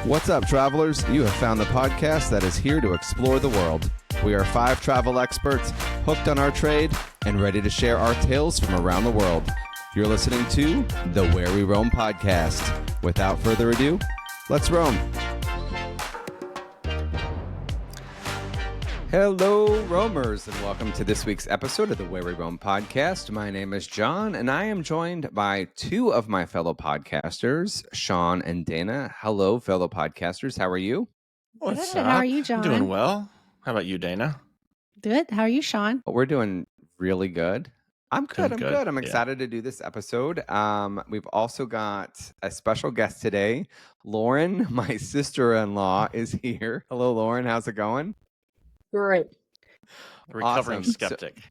What's up, travelers? You have found the podcast that is here to explore the world. We are 5 travel experts, hooked on our trade, and ready to share our tales from around the world. You're listening to the Where We Roam podcast. Without further ado, let's roam. Hello, roamers, and welcome to this week's episode of the Where We Roam podcast. My name is John, and I am joined by 2 of my fellow podcasters, Sean and Dana. Hello, fellow podcasters. How are you? What's Good. up? How are you, John? I'm doing well. How about you, Dana? Good. How are you, Sean? We're doing really good. I'm good. Doing good. I'm excited to do this episode. We've also got a special guest today. Lauren, my sister-in-law, is here. Hello, Lauren. How's it going? Great. Recovering Awesome. skeptic.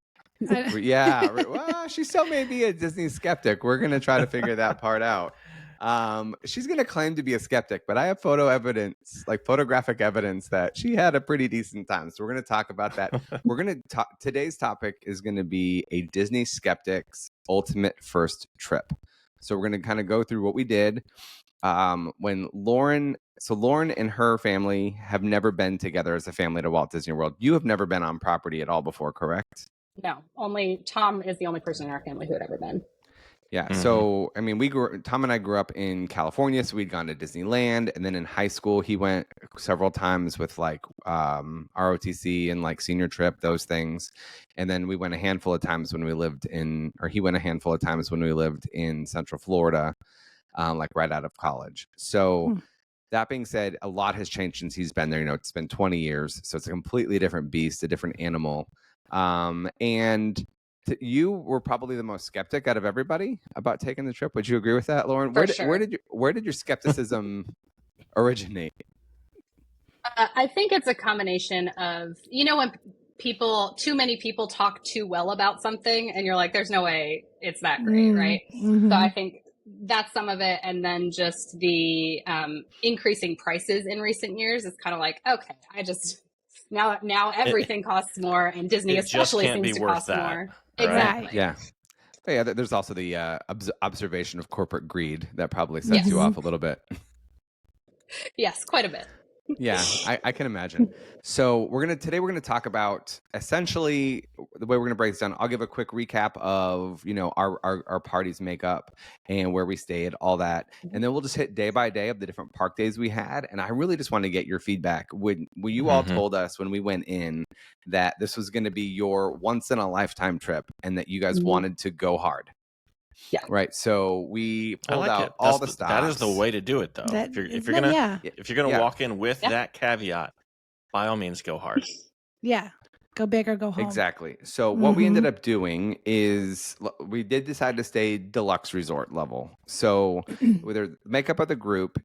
Yeah. Well, she still may be a Disney skeptic. We're going to try to figure that part out. She's going to claim to be a skeptic, but I have photographic evidence that she had a pretty decent time. So we're going to talk about that. We're going to talk. Today's topic is going to be a Disney skeptic's ultimate first trip. So we're going to kind of go through what we did. When Lauren and her family have never been together as a family to Walt Disney World. You have never been on property at all before, correct? No, only Tom is the only person in our family who had ever been. Yeah. So, I mean, Tom and I grew up in California, so we'd gone to Disneyland. And then in high school, he went several times with like ROTC and like senior trip, those things. And then we went a handful of times when we lived in, or he went a handful of times when we lived in Central Florida, like right out of college. So that being said, a lot has changed since he's been there. You know, it's been 20 years. So it's a completely different beast, a different animal. You were probably the most skeptic out of everybody about taking the trip. Would you agree with that, Lauren? Where did your skepticism originate? I think it's a combination of, when too many people talk too well about something and you're like, there's no way it's that great, right? Mm-hmm. So I think that's some of it. And then just the increasing prices in recent years is kind of like, okay, now everything costs more, and Disney especially seems to cost more. Right? Exactly. Yeah. But yeah, there's also the observation of corporate greed that probably sets you off a little bit. Yes, quite a bit. Yeah, I can imagine. So today we're gonna talk about essentially the way we're gonna break this down. I'll give a quick recap of our party's makeup and where we stayed, all that, and then we'll just hit day by day of the different park days we had. And I really just want to get your feedback. When you all told us when we went in that this was going to be your once in a lifetime trip and that you guys wanted to go hard. Yeah. Right. So we pulled out all the stops. That is the way to do it, though. If you're gonna walk in with that caveat, by all means, go hard. Yeah. Go big or go home. Exactly. So what we ended up doing is we did decide to stay deluxe resort level. So with the makeup of the group,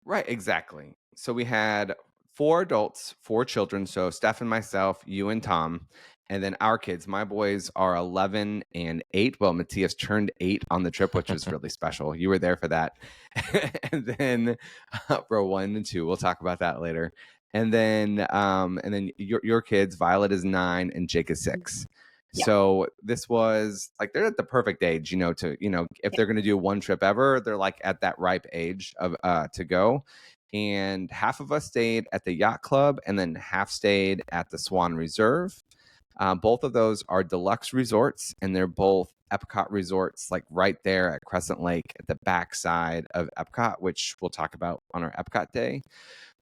right? Exactly. So we had 4 adults, 4 children. So Steph and myself, you and Tom. And then our kids, my boys are 11 and 8. Well, Matthias turned 8 on the trip, which was really special. You were there for that. And then row 1 and 2, we'll talk about that later. And then your kids, Violet is 9 and Jake is 6. Yeah. So this was like, they're at the perfect age, if they're going to do one trip ever, they're like at that ripe age of to go. And half of us stayed at the Yacht Club and then half stayed at the Swan Reserve. Both of those are deluxe resorts, and they're both Epcot resorts, like right there at Crescent Lake at the backside of Epcot, which we'll talk about on our Epcot day.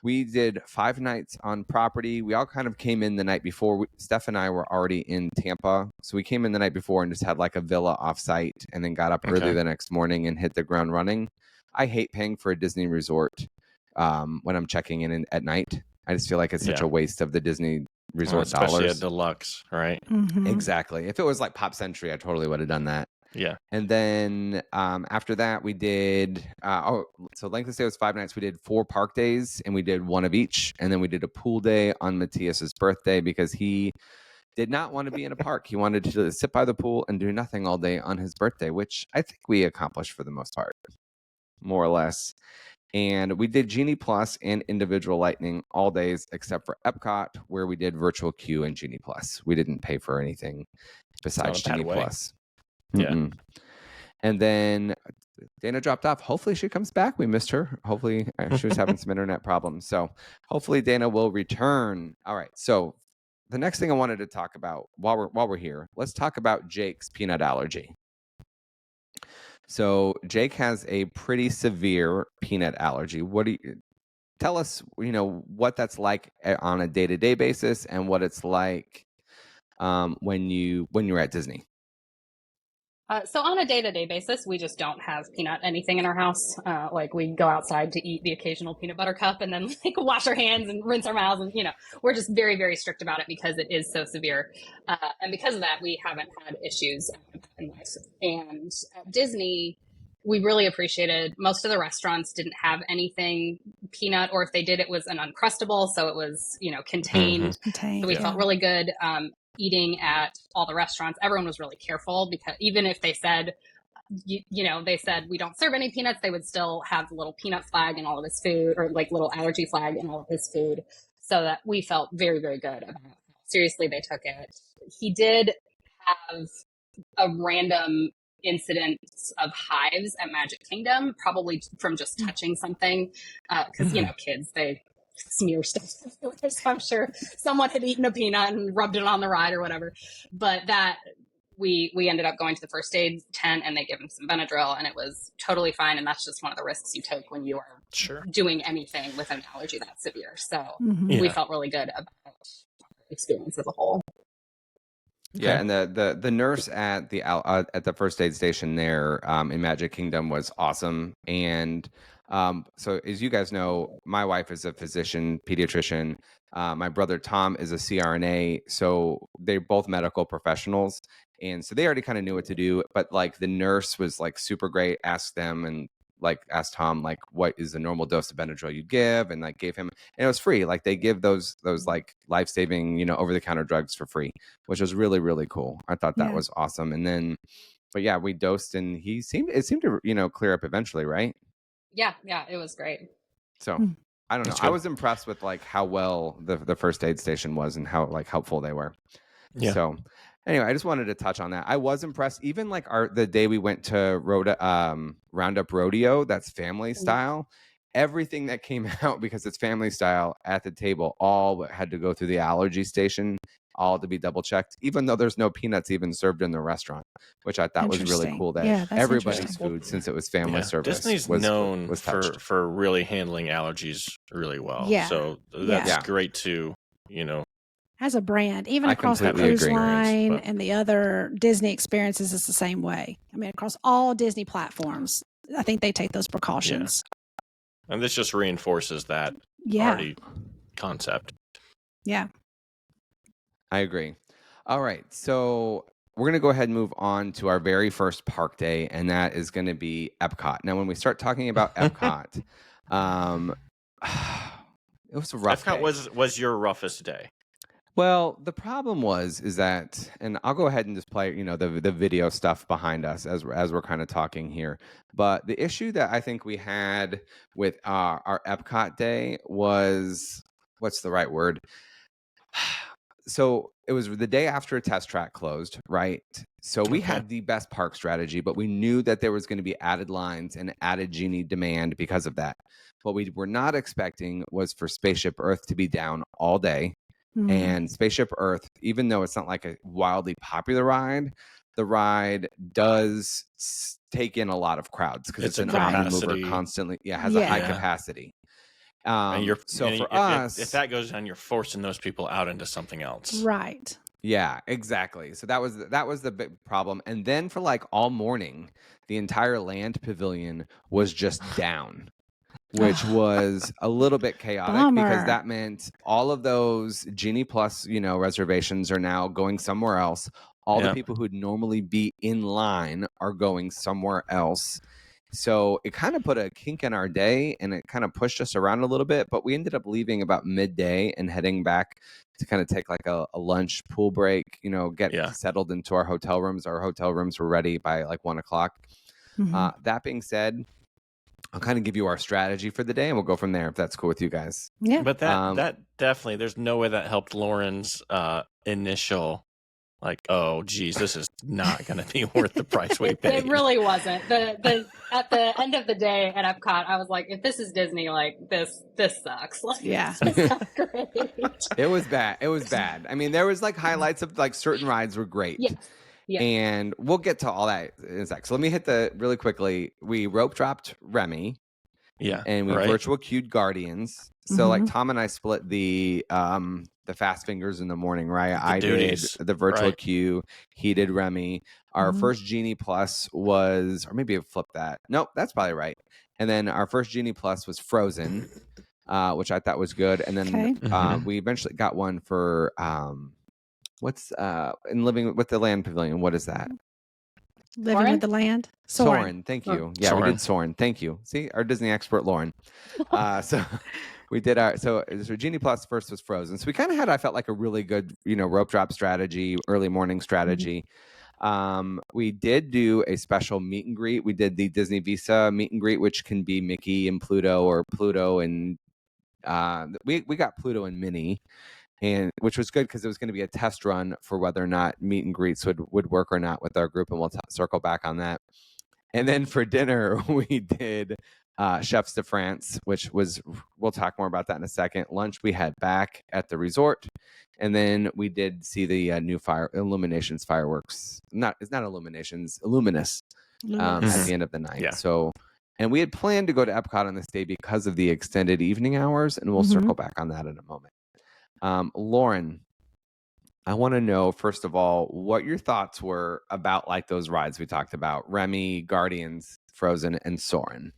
We did 5 nights on property. We all kind of came in the night before. Steph and I were already in Tampa. So we came in the night before and just had like a villa offsite and then got up early the next morning and hit the ground running. I hate paying for a Disney resort when I'm checking in at night. I just feel like it's such a waste of the Disney resort especially dollars. Especially a deluxe, right? Mm-hmm. Exactly. If it was like Pop Century, I totally would have done that. Yeah. And then after that, we did, so length of stay was 5 nights. We did 4 park days and we did 1 of each. And then we did a pool day on Matthias's birthday because he did not want to be in a park. He wanted to sit by the pool and do nothing all day on his birthday, which I think we accomplished for the most part, more or less. And we did Genie Plus and Individual Lightning all days except for Epcot, where we did Virtual Queue and Genie Plus. We didn't pay for anything besides Genie Plus. Yeah. And then Dana dropped off. Hopefully she comes back. We missed her. Hopefully she was having some internet problems. So hopefully Dana will return. All right. So the next thing I wanted to talk about while we're here, let's talk about Jake's peanut allergy. So Jake has a pretty severe peanut allergy. Tell us, what that's like on a day-to-day basis and what it's like when you're at Disney. So on a day-to-day basis, we just don't have peanut anything in our house. Like we go outside to eat the occasional peanut butter cup and then like wash our hands and rinse our mouths. And, we're just very, very strict about it because it is so severe. And because of that, we haven't had issues in life. And at Disney, we really appreciated most of the restaurants didn't have anything peanut, or if they did, it was an Uncrustable. So it was, contained. So we felt really good. Eating at all the restaurants, everyone was really careful because even if they said, they said we don't serve any peanuts, they would still have the little peanut flag in all of his food, or like little allergy flag in all of his food. So that we felt very, very good about how seriously they took it. He did have a random incident of hives at Magic Kingdom, probably from just touching something. Because, kids, they smear stuff everywhere. So I'm sure someone had eaten a peanut and rubbed it on the ride or whatever. But that we ended up going to the first aid tent and they gave him some Benadryl and it was totally fine. And that's just one of the risks you take when you are doing anything with an allergy that severe. So we felt really good about our experience as a whole. Yeah, and the nurse at the first aid station there in Magic Kingdom was awesome. And so as you guys know, my wife is a physician, pediatrician. My brother Tom is a CRNA. So they're both medical professionals. And so they already kind of knew what to do. But like the nurse was like super great, asked them and like asked Tom, like, what is the normal dose of Benadryl you'd give? And like gave him, and it was free. Like they give those like life-saving, over the counter drugs for free, which was really, really cool. I thought that was awesome. And then, but yeah, we dosed and it seemed to, clear up eventually, right? Yeah, it was great. So I don't know. I was impressed with like how well the first aid station was and how like helpful they were. Yeah. So anyway, I just wanted to touch on that. I was impressed. Even like the day we went to Roundup Rodeo, that's family style. Everything that came out, because it's family style, at the table all had to go through the allergy station, all to be double checked, even though there's no peanuts even served in the restaurant, which I thought was really cool. That everybody's food, since it was family service, Disney's known for really handling allergies really well. Yeah. So that's great to, as a brand, even across the cruise line and the other Disney experiences, it's the same way. I mean, across all Disney platforms, I think they take those precautions. Yeah. And this just reinforces that already concept. Yeah. I agree. All right. So we're going to go ahead and move on to our very first park day, and that is going to be Epcot. Now, when we start talking about Epcot, it was a rough day. Epcot was your roughest day. Well, the problem is that, and I'll go ahead and just play, the video stuff behind us as we're kind of talking here. But the issue that I think we had with our Epcot day was, what's the right word? So it was the day after a test track closed, right? So we had the best park strategy, but we knew that there was going to be added lines and added Genie demand because of that. What we were not expecting was for Spaceship Earth to be down all day. And Spaceship Earth, even though it's not like a wildly popular ride, the ride does take in a lot of crowds because it's an omnimover constantly. Yeah, has a high capacity. For us, if that goes down, you're forcing those people out into something else. Right. Yeah, exactly. So that was the big problem. And then for like all morning, the entire land pavilion was just down, which was a little bit chaotic because that meant all of those Genie Plus, reservations are now going somewhere else. All the people who'd normally be in line are going somewhere else. So it kind of put a kink in our day and it kind of pushed us around a little bit, but we ended up leaving about midday and heading back to kind of take like a lunch pool break, get settled into our hotel rooms. Our hotel rooms were ready by like 1:00. That being said, I'll kind of give you our strategy for the day and we'll go from there if that's cool with you guys. Yeah. But that definitely, there's no way that helped Lauren's initial like, oh, geez, this is not going to be worth the price we paid. It really wasn't. At the end of the day at Epcot, I was like, if this is Disney, like this sucks. Like, yeah, it's not great. It was bad. It was bad. I mean, there was like highlights of like certain rides were great. Yes. Yeah. And we'll get to all that in a sec. So let me hit really quickly. We rope dropped Remy. Yeah. And we virtual queued Guardians. So like Tom and I split the fast fingers in the morning, right? I did the virtual queue. He did Remy. Our first Genie Plus was, or maybe I flipped that. Nope, that's probably right. And then our first Genie Plus was Frozen, which I thought was good. And then we eventually got one for what's in Living with the Land Pavilion. What is that? Living with the Land. Soarin'. Thank you. Yeah, we did Soarin'. Thank you. See, our Disney expert, Lauren. So we did so Genie Plus first was Frozen. So we kind of had, I felt like a really good, rope drop strategy, early morning strategy. We did do a special meet and greet. We did the Disney Visa meet and greet, which can be Mickey and Pluto or Pluto and we got Pluto and Minnie. And which was good because it was going to be a test run for whether or not meet and greets would work or not with our group, and we'll circle back on that. And then for dinner, we did Chefs de France, which was, we'll talk more about that in a second. Lunch we had back at the resort, and then we did see the new Illuminations fireworks. It's not Illuminations, Illuminous at the end of the night. Yeah. So, and we had planned to go to Epcot on this day because of the extended evening hours, and we'll circle back on that in a moment. Lauren, I want to know, first of all, what your thoughts were about like those rides we talked about, Remy, Guardians, Frozen, and Soarin'.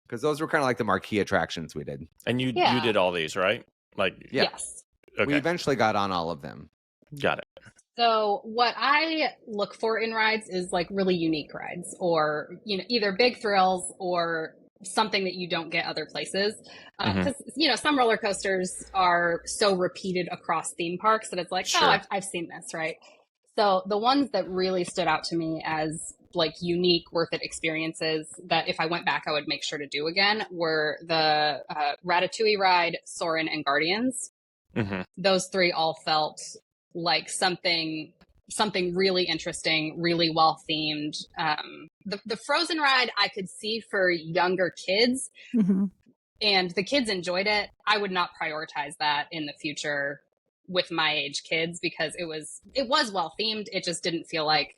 Because those were kind of like the marquee attractions we did. And you did all these, right? Like Yes. Okay. We eventually got on all of them. Got it. So what I look for in rides is like really unique rides, or either big thrills or something that you don't get other places, because some roller coasters are so repeated across theme parks that it's like, oh, I've seen this, right? So the ones that really stood out to me as like unique, worth it experiences that if I went back I would make sure to do again were the Ratatouille ride, Soarin', and Guardians. Those three all felt like something really interesting, really well themed. The Frozen ride I could see for younger kids, and the kids enjoyed it. I would not prioritize that in the future with my age kids because it was well themed. It just didn't feel like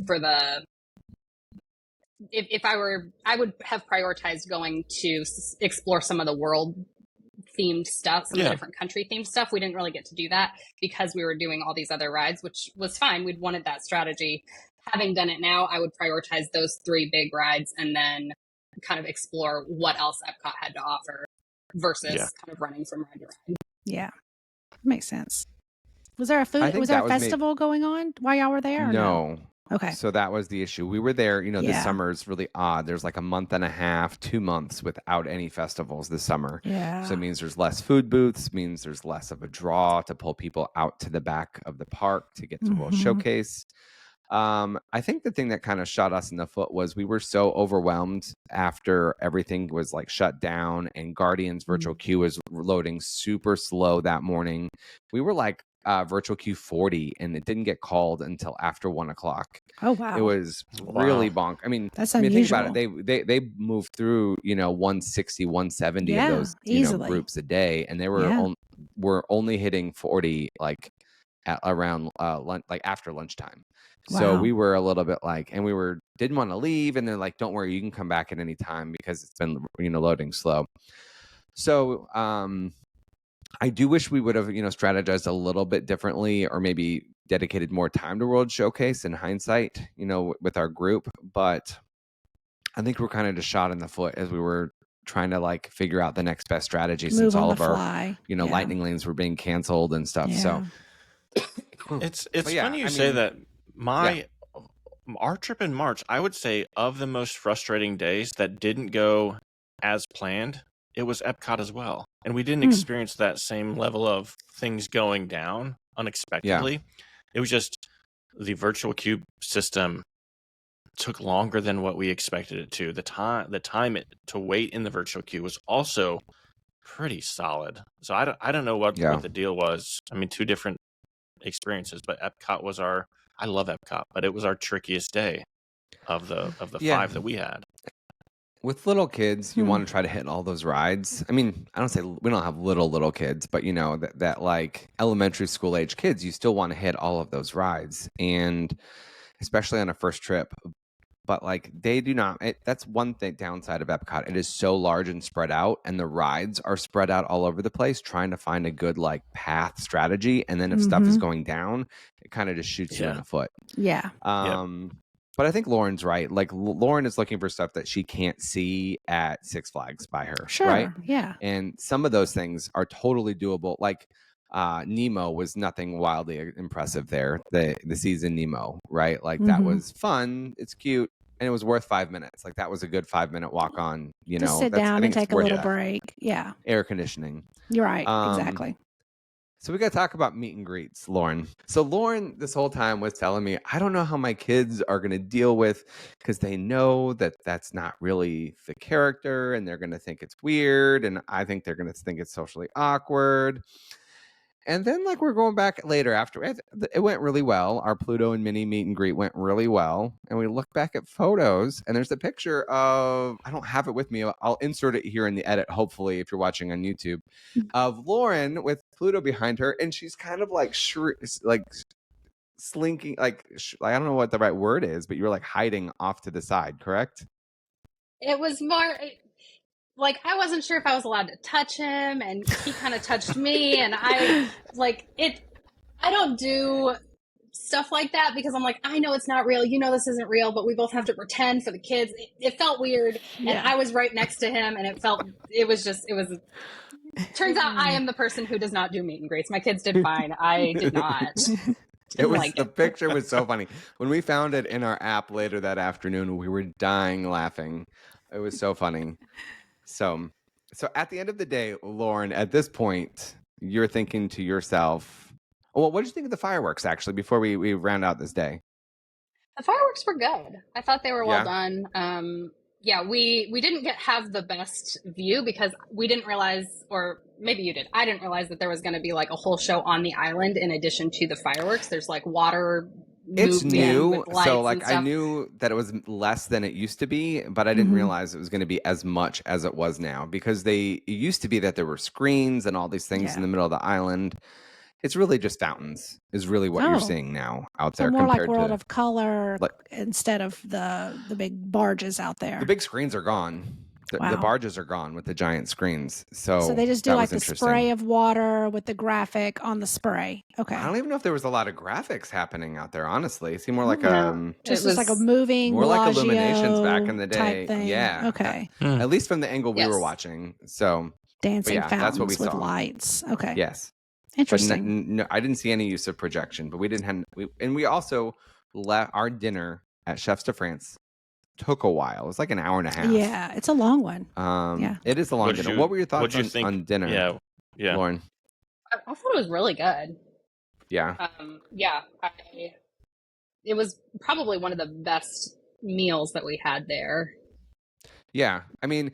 for the if I would have prioritized going to explore some of the world themed stuff, some of the different country themed stuff. We didn't really get to do that because we were doing all these other rides, which was fine. We'd wanted that strategy. Having done it now, I would prioritize those three big rides and then kind of explore what else Epcot had to offer versus kind of running from ride to ride. Yeah, makes sense. Was there a food? Was there a festival going on while y'all were there? Or no. Okay. So that was the issue. We were there, this summer is really odd. There's like a month and a half, 2 months without any festivals this summer. Yeah. So it means there's less food booths, means there's less of a draw to pull people out to the back of the park to get to World Showcase. I think the thing that kind of shot us in the foot was we were so overwhelmed after everything was like shut down and Guardians virtual queue was loading super slow that morning. We were like virtual queue 40 and it didn't get called until after 1 o'clock. Oh wow. It was really bonk. I mean, that's unusual. Think about it. They moved through 160, 170 of those groups a day, and they were only hitting 40 like at around lunch, like after lunchtime. Wow. So we were a little bit like, and we didn't want to leave, and they're like, don't worry, you can come back at any time because it's been loading slow. So I do wish we would have, strategized a little bit differently or maybe dedicated more time to World Showcase in hindsight, with our group. But I think we're kind of just shot in the foot as we were trying to like figure out the next best strategy since all of our, lightning lanes were being canceled and stuff. Yeah. So it's funny you say that. Our trip in March, I would say of the most frustrating days that didn't go as planned, it was Epcot as well. And we didn't experience that same level of things going down unexpectedly. Yeah. It was just the virtual queue system took longer than what we expected it to. The time to wait in the virtual queue was also pretty solid. So I don't know what the deal was. I mean, two different experiences, but Epcot was I love Epcot, but it was our trickiest day of the Yeah. 5 that we had. With little kids, you want to try to hit all those rides. I mean, I don't say we don't have little kids, but you know that like elementary school age kids, you still want to hit all of those rides, and especially on a first trip. But like they do not. That's one thing downside of Epcot. It is so large and spread out, and the rides are spread out all over the place. Trying to find a good like path strategy, and then if stuff is going down, it kind of just shoots you in the foot. Yeah. But I think Lauren's right. Like Lauren is looking for stuff that she can't see at Six Flags by her. Sure. Right? Yeah. And some of those things are totally doable. Like Nemo was nothing wildly impressive there. The season Nemo, right? Like that was fun. It's cute. And it was worth 5 minutes. Like that was a good 5-minute walk on, you Just know. sit down and take a little break. Yeah. Air conditioning. You're right. Exactly. So we got to talk about meet and greets, Lauren. So Lauren, this whole time was telling me, I don't know how my kids are going to deal with, because they know that that's not really the character and they're going to think it's weird. And I think they're going to think it's socially awkward. And then like we're going back later after it went really well. Our Pluto and Minnie meet and greet went really well. And we look back at photos and there's a picture of, I don't have it with me. I'll insert it here in the edit, hopefully, if you're watching on YouTube, of Lauren with Pluto behind her. And she's kind of like slinking, like I don't know what the right word is, but you were like hiding off to the side, correct? It was more like I wasn't sure if I was allowed to touch him, and he kind of touched me, and I don't do stuff like that because I'm like, I know it's not real, you know this isn't real, but we both have to pretend for the kids. It felt weird, and I was right next to him, and it was turns out I am the person who does not do meet and greets. My kids did fine. I did not. The picture was so funny. When we found it in our app later that afternoon, we were dying laughing. It was so funny. So at the end of the day, Lauren, at this point, you're thinking to yourself, well, what did you think of the fireworks, actually, before we round out this day? The fireworks were good. I thought they were well done. We didn't have the best view because we didn't realize, or maybe you did, I didn't realize that there was going to be like a whole show on the island in addition to the fireworks. There's like water. It's new, so like I knew that it was less than it used to be, but I didn't realize it was going to be as much as it was now, because it used to be that there were screens and all these things in the middle of the island. It's really just fountains is really what you're seeing now out there. More like World of Color instead of the big barges out there. The big screens are gone. The barges are gone with the giant screens. So they just do like the spray of water with the graphic on the spray. Okay. I don't even know if there was a lot of graphics happening out there, honestly. It seemed more like just like a moving more like Illuminations back in the day. Thing. Yeah. Okay. At least from the angle we were watching. So dancing fountains that's what we with saw. lights. Okay. Yes. Interesting. No, I didn't see any use of projection, but we also left our dinner at Chefs de France. Took a while. It was like an hour and a half. Yeah, it's a long one. It is a long dinner. What were your thoughts on dinner? Yeah, Lauren? I thought it was really good. Yeah. It was probably one of the best meals that we had there. Yeah, I'm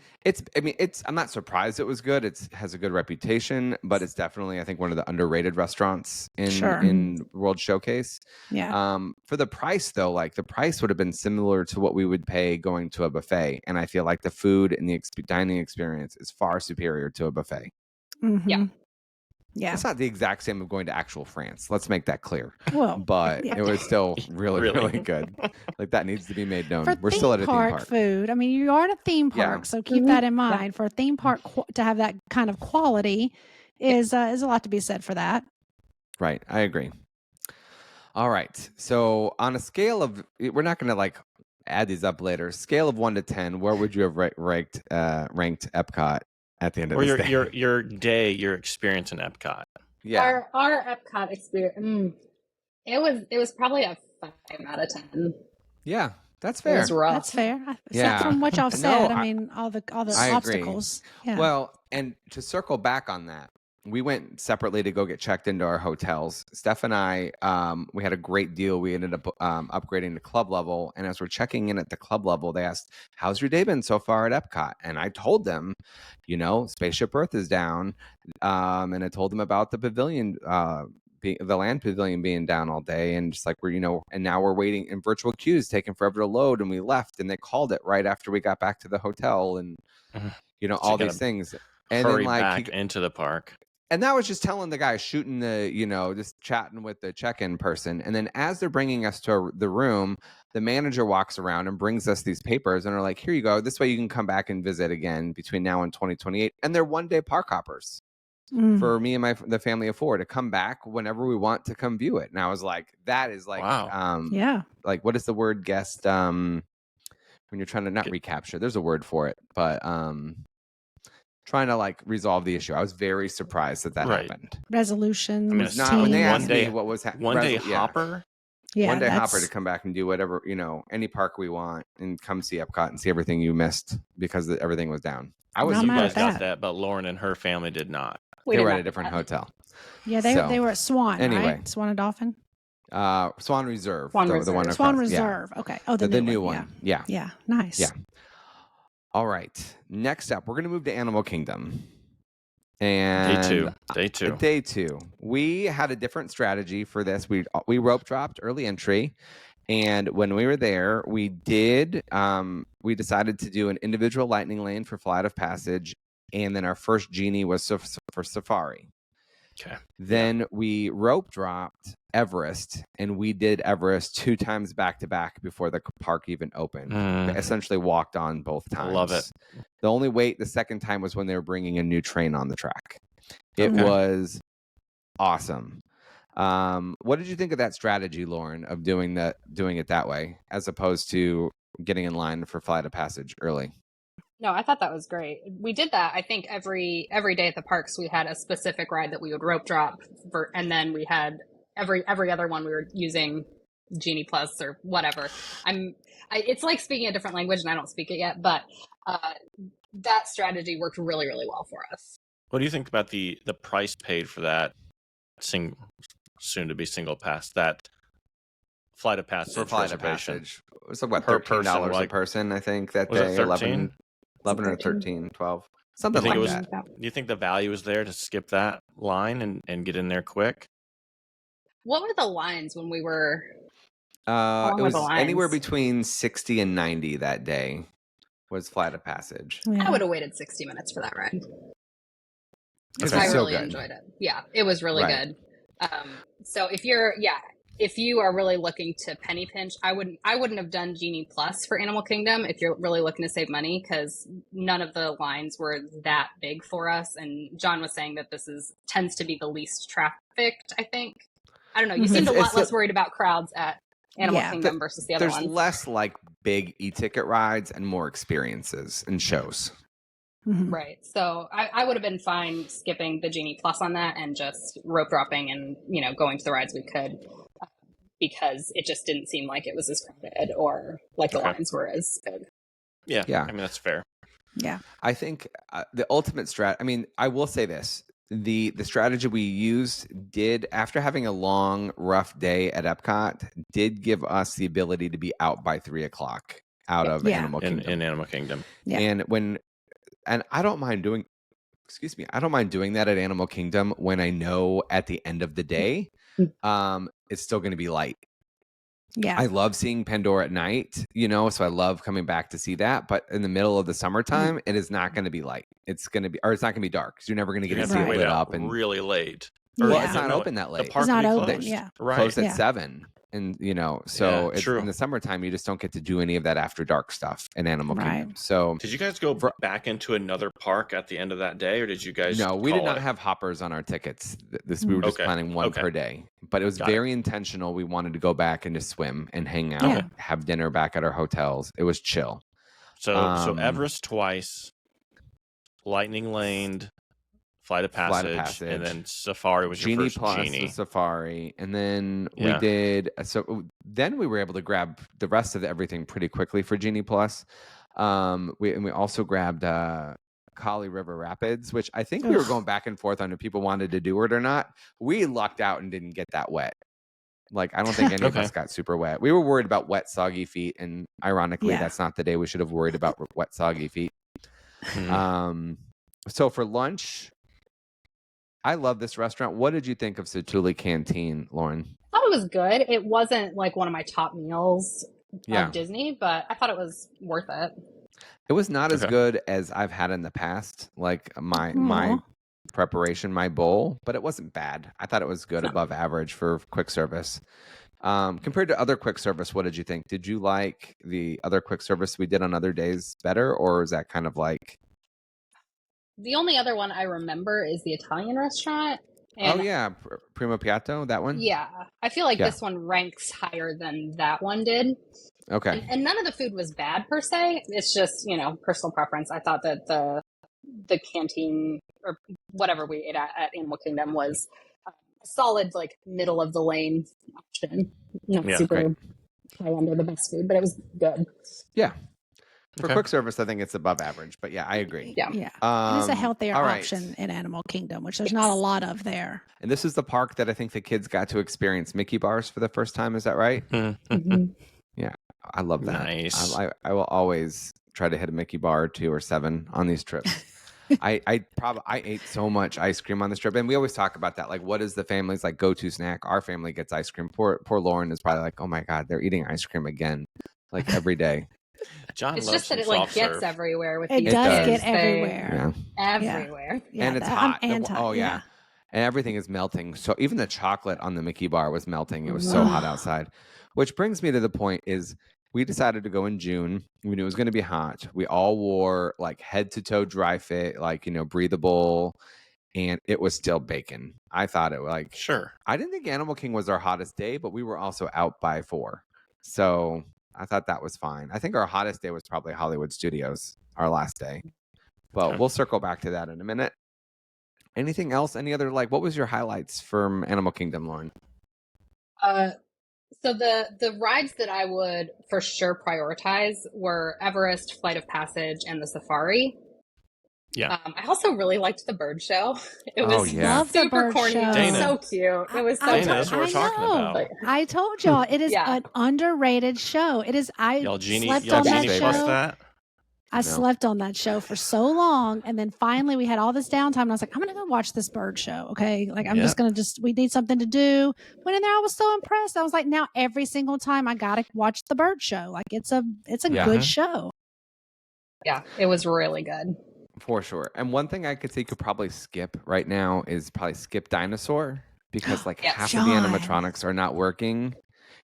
not surprised it was good. It has a good reputation, but it's definitely, I think, one of the underrated restaurants in World Showcase. Yeah. For the price, though, like the price would have been similar to what we would pay going to a buffet, and I feel like the food and the dining experience is far superior to a buffet. Mm-hmm. Yeah. Yeah. It's not the exact same of going to actual France. Let's make that clear. Well, but it was still really good. Like that needs to be made known. We're still at a theme park. Food. I mean, you are at a theme park, so keep that in mind. For a theme park to have that kind of quality is a lot to be said for that. Right. I agree. All right. So on a scale of, we're not going to like add these up later. Scale of 1 to 10, where would you have ranked Epcot at the end of this day? your experience in Epcot? Yeah. Our Epcot experience, it was probably a 5 out of 10. Yeah, that's fair. It was rough. That's fair. Except from what y'all said, I mean, all the obstacles. Yeah. Well, and to circle back on that, we went separately to go get checked into our hotels. Steph and I, we had a great deal. We ended up upgrading to club level. And as we're checking in at the club level, they asked, how's your day been so far at Epcot? And I told them, Spaceship Earth is down. And I told them about the pavilion the land pavilion being down all day, and just like and now we're waiting in virtual queues taking forever to load, and we left and they called it right after we got back to the hotel, and so all these things, and hurry then like back into the park. And that was just telling the guy shooting just chatting with the check-in person. And then as they're bringing us to the room, the manager walks around and brings us these papers and are like, here you go. This way you can come back and visit again between now and 2028. And they're one-day park hoppers for me and the family of 4 to come back whenever we want to come view it. And I was like, that is like, wow. Like, what is the word guest when you're trying to not recapture? There's a word for it, but trying to like resolve the issue. I was very surprised that happened. Resolution. I mean, it's not when they asked me what was one day hopper. Yeah, one day hopper to come back and do whatever, any park we want and come see Epcot and see everything you missed because everything was down. You guys got that, but Lauren and her family did not. They were at a different hotel. Yeah, they were at Swan. Anyway, right? Swan and Dolphin. Swan Reserve. Swan Reserve. The one Swan Reserve. Yeah. Okay. Oh, the new one. Yeah. Yeah. Nice. Yeah. All right. Next up, we're going to move to Animal Kingdom. And Day two. We had a different strategy for this. We rope dropped early entry. And when we were there, we decided to do an individual lightning lane for Flight of Passage. And then our first genie was for Safari. Okay. Then we rope dropped Everest, and we did Everest 2 times back to back before the park even opened. They essentially walked on both times. I love it. The only wait the second time was when they were bringing a new train on the track. It was awesome. What did you think of that strategy, Lauren, of doing it that way as opposed to getting in line for Flight of Passage early? No, I thought that was great. We did that. I think every day at the parks, we had a specific ride that we would rope drop for, and then we had every other one we were using Genie Plus or whatever. It's like speaking a different language, and I don't speak it yet, but that strategy worked really, really well for us. What do you think about the price paid for that soon to be single pass, that Flight of Passage for Flight reservation? Of Passage? It was like what, $13 a person, I think, that day. 11 or 13, 12, something like that. Do you think the value is there to skip that line and get in there quick? What were the lines when we were? It was anywhere between 60 and 90 that day was Flight of Passage. I would have waited 60 minutes for that ride. I really enjoyed it. Yeah, it was really good. So if you are really looking to penny pinch, I wouldn't have done Genie Plus for Animal Kingdom if you're really looking to save money, because none of the lines were that big for us. And John was saying that this tends to be the least trafficked, I think. I don't know. You seemed a lot less worried about crowds at Animal Kingdom versus the other ones. There's less like big e-ticket rides and more experiences and shows. Right. So I would have been fine skipping the Genie Plus on that and just rope dropping and, going to the rides we could, because it just didn't seem like it was as crowded or like the lines were as big. Yeah. I mean, that's fair. Yeah. I think the ultimate I will say this. The strategy we used after having a long, rough day at Epcot, did give us the ability to be out by 3:00 out of Animal Kingdom. In Animal Kingdom. Yeah. And I don't mind doing that at Animal Kingdom when I know at the end of the day, it's still going to be light. Yeah. I love seeing Pandora at night, so I love coming back to see that. But in the middle of the summertime, it is not going to be light. It's not going to be dark, because you're never going to get to see it lit up and really late. Well, it's not open that late. It's not open. Yeah. Closed at 7. And so true. In the summertime, you just don't get to do any of that after dark stuff in Animal Kingdom. So did you guys go back into another park at the end of that day, or did you guys? No, we did not have hoppers on our tickets. We were just planning one per day, but it was very intentional. We wanted to go back and just swim and hang out, have dinner back at our hotels. It was chill. So Everest twice, Lightning Lane, Flight of Passage, and then Safari was Genie your first Plus, Genie. Safari, and then we did. So then we were able to grab the rest of everything pretty quickly for Genie Plus. We also grabbed Kali River Rapids, which I think we were going back and forth on if people wanted to do it or not. We lucked out and didn't get that wet. Like, I don't think any of us got super wet. We were worried about wet, soggy feet, and ironically, that's not the day we should have worried about wet, soggy feet. So for lunch, I love this restaurant. What did you think of Satu'li Canteen, Lauren? I thought it was good. It wasn't like one of my top meals Yeah. of Disney, but I thought it was worth it. It was not as Okay. good as I've had in the past, like my preparation, my bowl, but it wasn't bad. I thought it was good, above average for quick service. Compared to other quick service, what did you think? Did you like the other quick service we did on other days better, or is that kind of like... The only other one I remember is the Italian restaurant. And oh, yeah. Primo Piatto, that one? Yeah. I feel like this one ranks higher than that one did. Okay. And none of the food was bad per se. It's just, personal preference. I thought that the canteen or whatever we ate at Animal Kingdom was a solid, like, middle of the lane option. Not super high end or the best food, but it was good. Yeah. For quick service, I think it's above average, but yeah, I agree. Yeah. It is a healthier option in Animal Kingdom, which there's not a lot of there. And this is the park that I think the kids got to experience Mickey bars for the first time. Is that right? Mm-hmm. Yeah, I love that. Nice. I will always try to hit a Mickey bar or 2 or 7 on these trips. I ate so much ice cream on this trip, and we always talk about that. Like, what is the family's like go-to snack? Our family gets ice cream. Poor Lauren is probably like, oh my God, they're eating ice cream again, like every day. John it's loves just that it like gets everywhere with it these does kids. get everywhere. Everywhere. Yeah, and it's hot. And everything is melting. So even the chocolate on the Mickey bar was melting. It was so hot outside. Which brings me to the point is we decided to go in June. We knew it was going to be hot. We all wore like head to toe dry fit, like, breathable, and it was still baking. I thought it was like, sure. I didn't think Animal King was our hottest day, but we were also out by 4. So I thought that was fine. I think our hottest day was probably Hollywood Studios, our last day. But we'll circle back to that in a minute. Anything else? Any other, like, what was your highlights from Animal Kingdom, Lauren? So the rides that I would for sure prioritize were Everest, Flight of Passage, and the Safari. Yeah. I also really liked the bird show. It was super corny. Dana. So cute. It was so Dana, that's what we're talking about. I told y'all it is an underrated show. It is. Y'all slept on that show. That? I slept on that show for so long, and then finally we had all this downtime, and I was like, I'm gonna go watch this bird show. Okay, like I'm just gonna we need something to do. Went in there, I was so impressed. I was like, now every single time I gotta watch the bird show. Like it's a good show. Yeah, it was really good. For sure. And one thing I could say you could probably skip right now is probably skip Dinosaur, because like half of the animatronics are not working.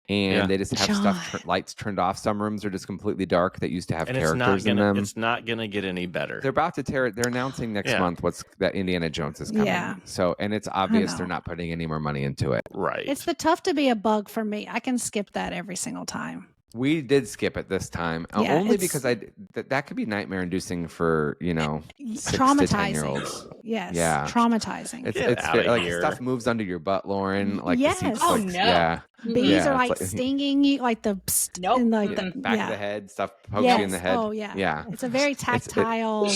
And they just have lights turned off. Some rooms are just completely dark that used to have characters in them. It's not going to get any better. They're about to tear it. They're announcing next month that Indiana Jones is coming. Yeah. So, and it's obvious they're not putting any more money into it. Right. It's the tough to be a bug for me. I can skip that every single time. We did skip it this time, only because that could be nightmare inducing for 6 to 10-year-olds. Yes, traumatizing. It's like stuff moves under your butt, Lauren. Like yes. The seats, no. Yeah. Bees are like stinging you, like the back of the head, stuff pokes you in the head. Oh yeah. It's a very tactile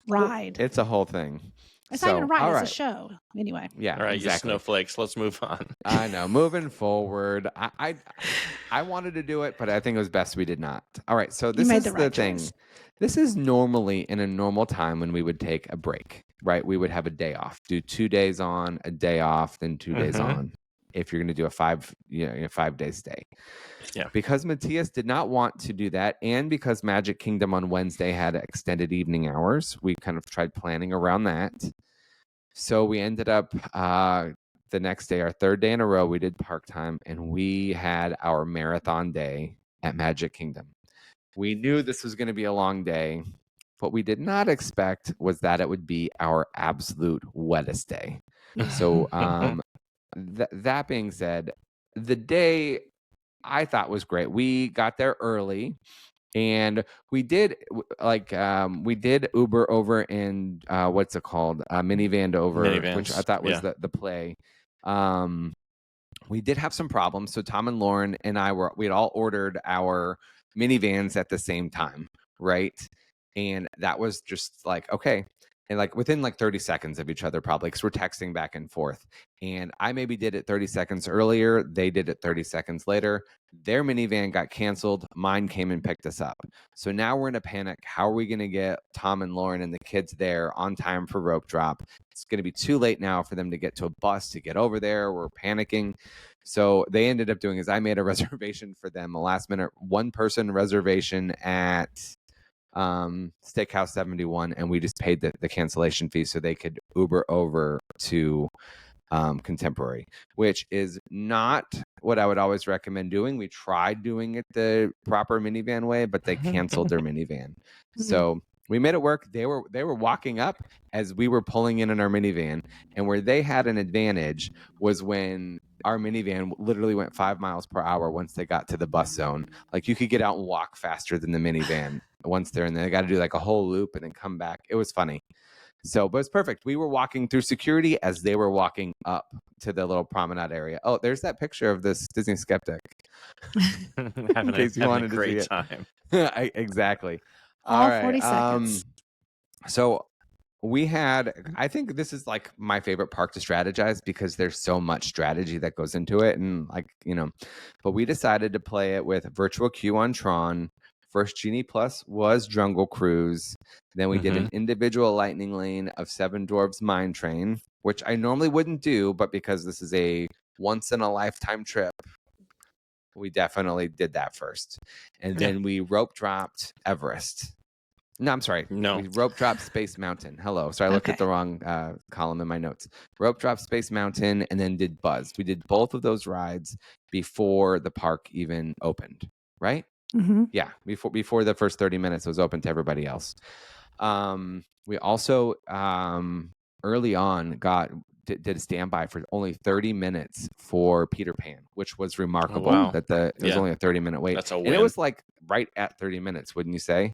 ride. It's a whole thing. It's not even a ride, it's a show. Anyway. Yeah. All right, exactly. You snowflakes. Let's move on. I know. Moving forward. I wanted to do it, but I think it was best we did not. All right. So this is the thing. This is normally in a normal time when we would take a break, right? We would have a day off, do 2 days on, a day off, then 2 days on. If you're going to do a 5-day stay. Yeah. Because Matthias did not want to do that, and because Magic Kingdom on Wednesday had extended evening hours, we kind of tried planning around that. So we ended up the next day, our 3rd day in a row, we did park time, and we had our marathon day at Magic Kingdom. We knew this was going to be a long day. What we did not expect was that it would be our absolute wettest day. So that being said, the day I thought was great. We got there early, and we did Uber over in what's it called? Minivan over, which I thought was the play. We did have some problems. So Tom and Lauren and we had all ordered our minivans at the same time, right? And that was just like, okay. and like within like 30 seconds of each other, probably, because we're texting back and forth. And I maybe did it 30 seconds earlier. They did it 30 seconds later. Their minivan got canceled. Mine came and picked us up. So now we're in a panic. How are we going to get Tom and Lauren and the kids there on time for rope drop? It's going to be too late now for them to get to a bus to get over there. We're panicking. So they ended up doing is I made a reservation for them, a last minute 1-person reservation at Steakhouse 71, and we just paid the cancellation fee so they could Uber over to Contemporary, which is not what I would always recommend doing. We tried doing it the proper minivan way, but they canceled their minivan. So we made it work. They were walking up as we were pulling in our minivan, and where they had an advantage was when our minivan literally went 5 miles per hour once they got to the bus zone. Like, you could get out and walk faster than the minivan once they're in there. They got to do like a whole loop and then come back. It was funny. So, but it's perfect. We were walking through security as they were walking up to the little promenade area. Oh, there's that picture of this Disney Skeptic. having a great time. Exactly. All 40 seconds. So we had, I think this is like my favorite park to strategize because there's so much strategy that goes into it. And like, but we decided to play it with Virtual Queue on Tron. First Genie Plus was Jungle Cruise. Then we did an individual lightning lane of Seven Dwarfs Mine Train, which I normally wouldn't do, but because this is a once in a lifetime trip, we definitely did that first. And then we rope dropped Everest. No, I'm sorry. No. We rope dropped Space Mountain. Hello. Sorry, I looked at the wrong column in my notes. Rope dropped Space Mountain and then did Buzz. We did both of those rides before the park even opened, right? Yeah, before the first 30 minutes was open to everybody else. We also early on did a standby for only 30 minutes for Peter Pan, which was remarkable. Wow. That it was only a 30-minute wait. That's a win. And it was like right at 30 minutes, wouldn't you say?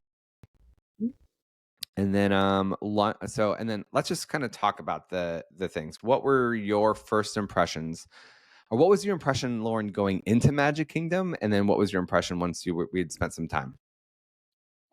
And then and then let's just kind of talk about the things. What were your first impressions? Or what was your impression, Lauren, going into Magic Kingdom? And then what was your impression once we had spent some time?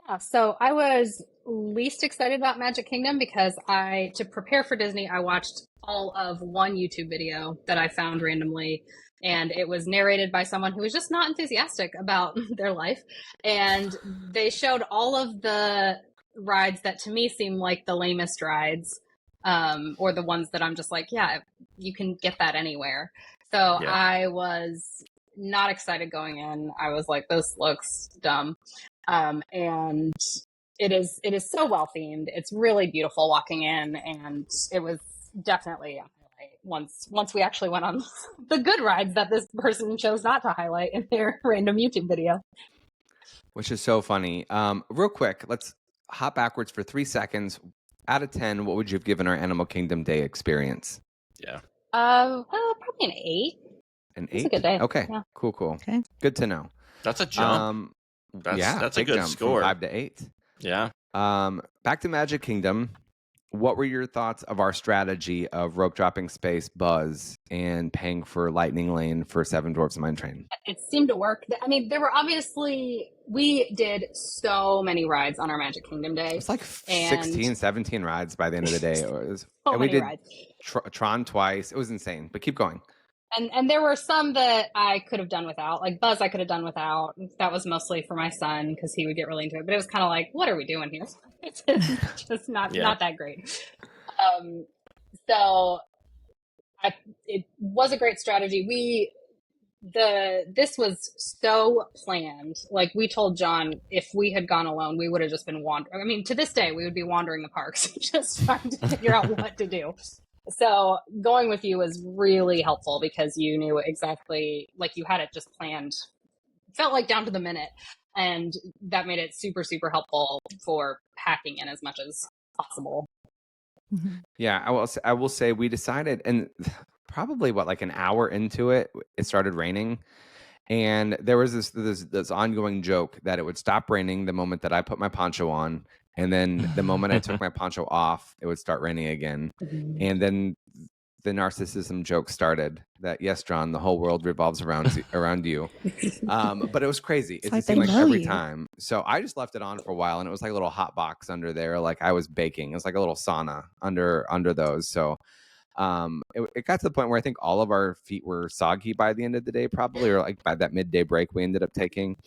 Yeah, so I was least excited about Magic Kingdom because to prepare for Disney, I watched all of one YouTube video that I found randomly. And it was narrated by someone who was just not enthusiastic about their life. And they showed all of the rides that to me seem like the lamest rides, or the ones that I'm just like, yeah, you can get that anywhere. So I was not excited going in. I was like, this looks dumb. And it is so well themed. It's really beautiful walking in, and it was definitely a highlight once we actually went on the good rides that this person chose not to highlight in their random YouTube video. Which is so funny. Real quick, let's hop backwards for 3 seconds. Out of 10, what would you have given our Animal Kingdom Day experience? Yeah. Well, probably an 8. An 8? It's a good day. Okay. Yeah. Cool. Okay. Good to know. That's a jump. That's a good jump score. From 5 to 8. Yeah. Back to Magic Kingdom. What were your thoughts of our strategy of rope dropping Space, Buzz, and paying for Lightning Lane for Seven Dwarfs Mine Train? It seemed to work. I mean, there were we did so many rides on our Magic Kingdom Day. It's like 16, 17 rides by the end of the day. And we did rides. Tron twice. It was insane, but keep going. And there were some that I could have done without. Like Buzz I could have done without. That was mostly for my son because he would get really into it. But it was kind of like, what are we doing here? It's just not that great. So it was a great strategy. This was so planned. Like, we told John if we had gone alone, we would have just been wandering. I mean, to this day, we would be wandering the parks, just trying to figure out what to do. So going with you was really helpful because you knew exactly, like, you had it just planned, felt like down to the minute. And that made it super, super helpful for packing in as much as possible. Yeah, I will say we decided, and probably like an hour into it, it started raining. And there was this ongoing joke that it would stop raining the moment that I put my poncho on. And then the moment I took my poncho off, it would start raining again. And then the narcissism joke started. That yes, John, the whole world revolves around you. But it was crazy. It like seemed like every you. time. So I just left it on for a while, and it was like a little hot box under there, like I was baking. It was like a little sauna under those. So it got to the point where I think all of our feet were soggy by the end of the day, probably, or like by that midday break we ended up taking.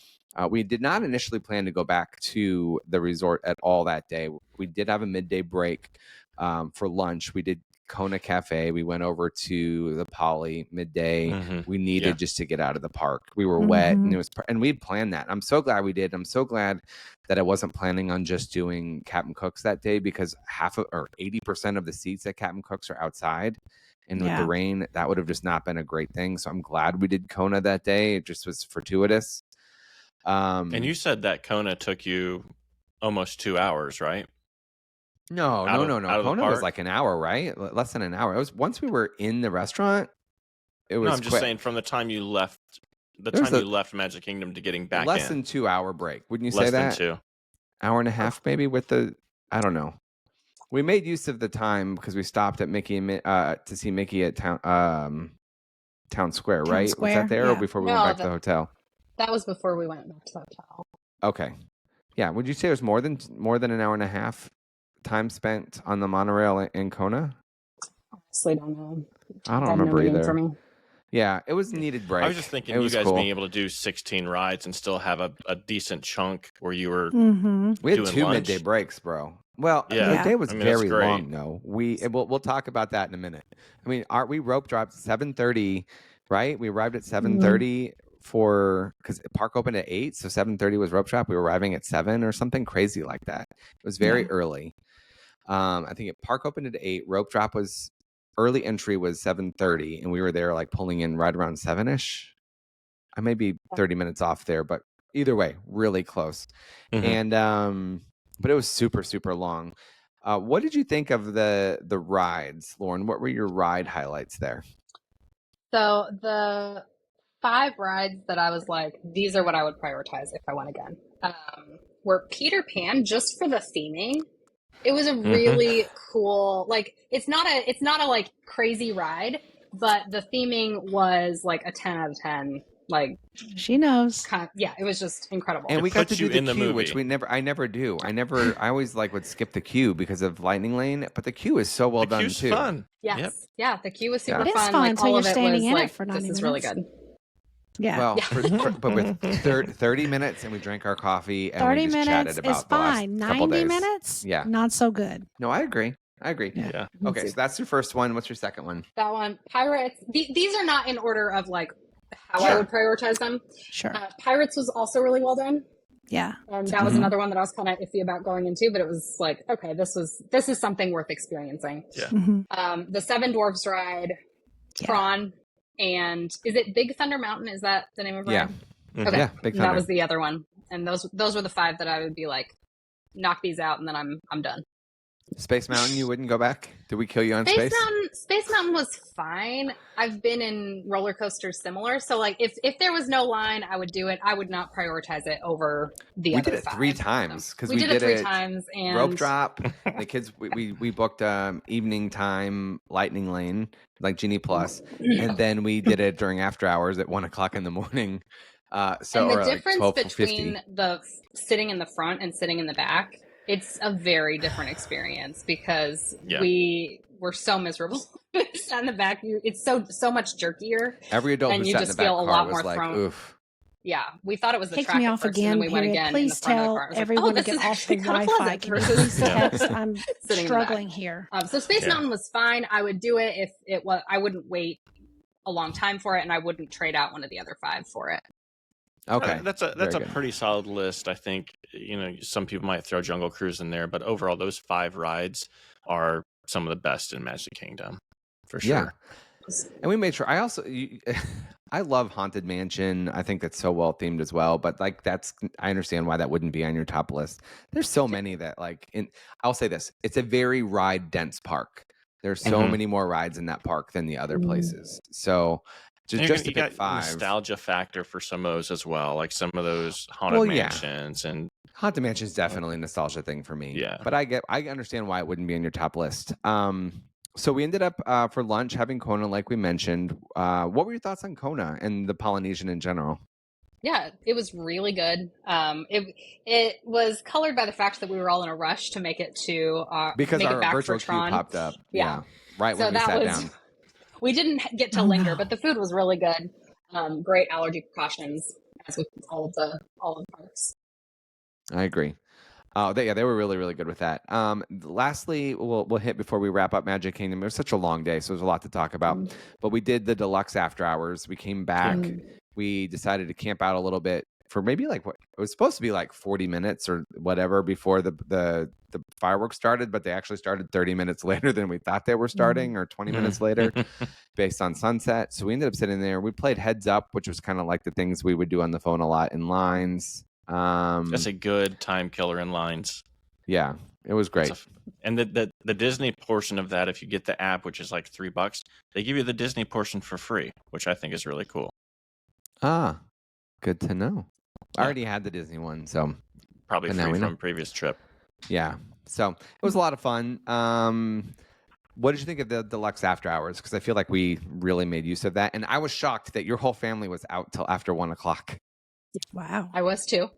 We did not initially plan to go back to the resort at all that day. We did have a midday break for lunch. We did Kona Cafe. We went over to the Poly midday. We needed just to get out of the park. We were wet, and we'd planned that. I'm so glad we did. I'm so glad that I wasn't planning on just doing Captain Cook's that day, because 80% of the seats at Captain Cook's are outside. And with the rain, that would have just not been a great thing. So I'm glad we did Kona that day. It just was fortuitous. And you said that Kona took you almost 2 hours, right? No. Kona was like an hour, right? Less than an hour. It was once we were in the restaurant. It was. No, I'm just saying from the time you left, you left Magic Kingdom to getting back less than 2 hour break. Wouldn't you say that? Less than 2. Hour and a half, maybe, with the. I don't know. We made use of the time because we stopped at Mickey to see Mickey at Town Square, right? Square, was that there or before we went back to the hotel? That was before we went back to the hotel. Okay. Yeah. Would you say it was more than an hour and a half time spent on the monorail in Kona? Honestly, don't know. I don't remember either. Yeah, it was a needed break. I was just thinking you guys being able to do 16 rides and still have a decent chunk where you were We had doing 2 lunch. midday breaks, bro. Well, the day was very long, though. We'll talk about that in a minute. I mean, we rope dropped 7:30, right? We arrived at 7:30 because park opened at 8, so 7:30 was rope drop. We were arriving at 7 or something crazy like that. It was very early. I think park opened at 8. Rope drop was early entry was 7:30, and we were there like pulling in right around 7ish. I may be 30 minutes off there, but either way, really close. And but it was super, super long. What did you think of the rides, Lauren? What were your ride highlights there? So the 5 rides that I was like, these are what I would prioritize if I went again, were Peter Pan, just for the theming. It was a really cool, like, it's not a like crazy ride, but the theming was like a 10 out of 10. Like, she knows. It was just incredible. And we got to do the queue, which I never do. I always would skip the queue because of Lightning Lane, but the queue is so well done too. Fun. Yes. Yep. Yeah, the queue was super fun. It is fun like, until all you're of it standing was in like, it for 90 this minutes. is really good. Yeah. Well, but with 30 minutes and we drank our coffee and 30 we just minutes chatted about is the last fine. couple 90 days. minutes? Yeah. Not so good. No, I agree. Yeah. Okay, so that's your first one. What's your second one? That one, Pirates. These are not in order of like how I would prioritize them. Sure. Pirates was also really well done. Yeah. And that was another one that I was kind of iffy about going into, but it was like, okay, this is something worth experiencing. Yeah. The Seven Dwarfs ride, Tron, and is it Big Thunder Mountain? Is that the name of it? Yeah. Okay. Yeah, Big Thunder. That was the other one. And those were the 5 that I would be like, knock these out and then I'm done. Space Mountain, you wouldn't go back? Did we kill you on Space? Space Mountain was fine. I've been in roller coasters similar, so like if there was no line, I would do it. I would not prioritize it over the other 5. We did it 3 times because we did it 3 times. And rope drop. The kids, we booked evening time Lightning Lane, like Genie Plus, and then we did it during after hours at 1:00 in the morning. So and the difference like between the sitting in the front and sitting in the back, it's a very different experience because we were so miserable. Sat in the back, it's so much jerkier. Every adult and who you sat in just the back feel a car lot was more like, thrown. oof. Yeah, we thought it was the Take track me at off first, again. and then we went again. Please in the front of the tell car. everyone to this get is off the actually kinda Wi-Fi. pleasant versus Text. I'm sitting struggling here. So Space Mountain was fine. I would do it if it was. I wouldn't wait a long time for it, and I wouldn't trade out one of the other 5 for it. Okay, that's a pretty solid list. I think some people might throw Jungle Cruise in there, but overall, those 5 rides are some of the best in Magic Kingdom for sure. Yeah. And we made sure. I love Haunted Mansion. I think that's so well themed as well. But like I understand why that wouldn't be on your top list. There's so many that I'll say this: it's a very ride dense park. There's so many more rides in that park than the other places. So just to pick 5, nostalgia factor for some of those as well, like some of those Haunted Mansions and Haunted Mansion is definitely a nostalgia thing for me. Yeah, but I understand why it wouldn't be on your top list. So we ended up for lunch having Kona, like we mentioned. What were your thoughts on Kona and the Polynesian in general? Yeah, it was really good. It was colored by the fact that we were all in a rush to make it Because make it our back for virtual queue Tron. popped up. Yeah, Right so when we that sat was down. we didn't get to linger, but the food was really good. Great allergy precautions, as with all of the parks. I agree. They were really, really good with that. Lastly, we'll hit before we wrap up Magic Kingdom. It was such a long day, so there's a lot to talk about. But we did the deluxe after hours. We came back. We decided to camp out a little bit for maybe like what it was supposed to be like 40 minutes or whatever before the fireworks started, but they actually started 30 minutes later than we thought they were starting, or 20 minutes later, based on sunset. So we ended up sitting there. We played Heads Up, which was kind of like the things we would do on the phone a lot in lines. That's a good time killer in lines. Yeah, it was great. And the Disney portion of that, if you get the app, which is like $3, they give you the Disney portion for free, which I think is really cool. Ah, good to know. I already had the Disney one, so probably free from previous trip. Yeah, so it was a lot of fun. What did you think of the deluxe after hours? Because I feel like we really made use of that, and I was shocked that your whole family was out till after 1:00. Wow, I was too.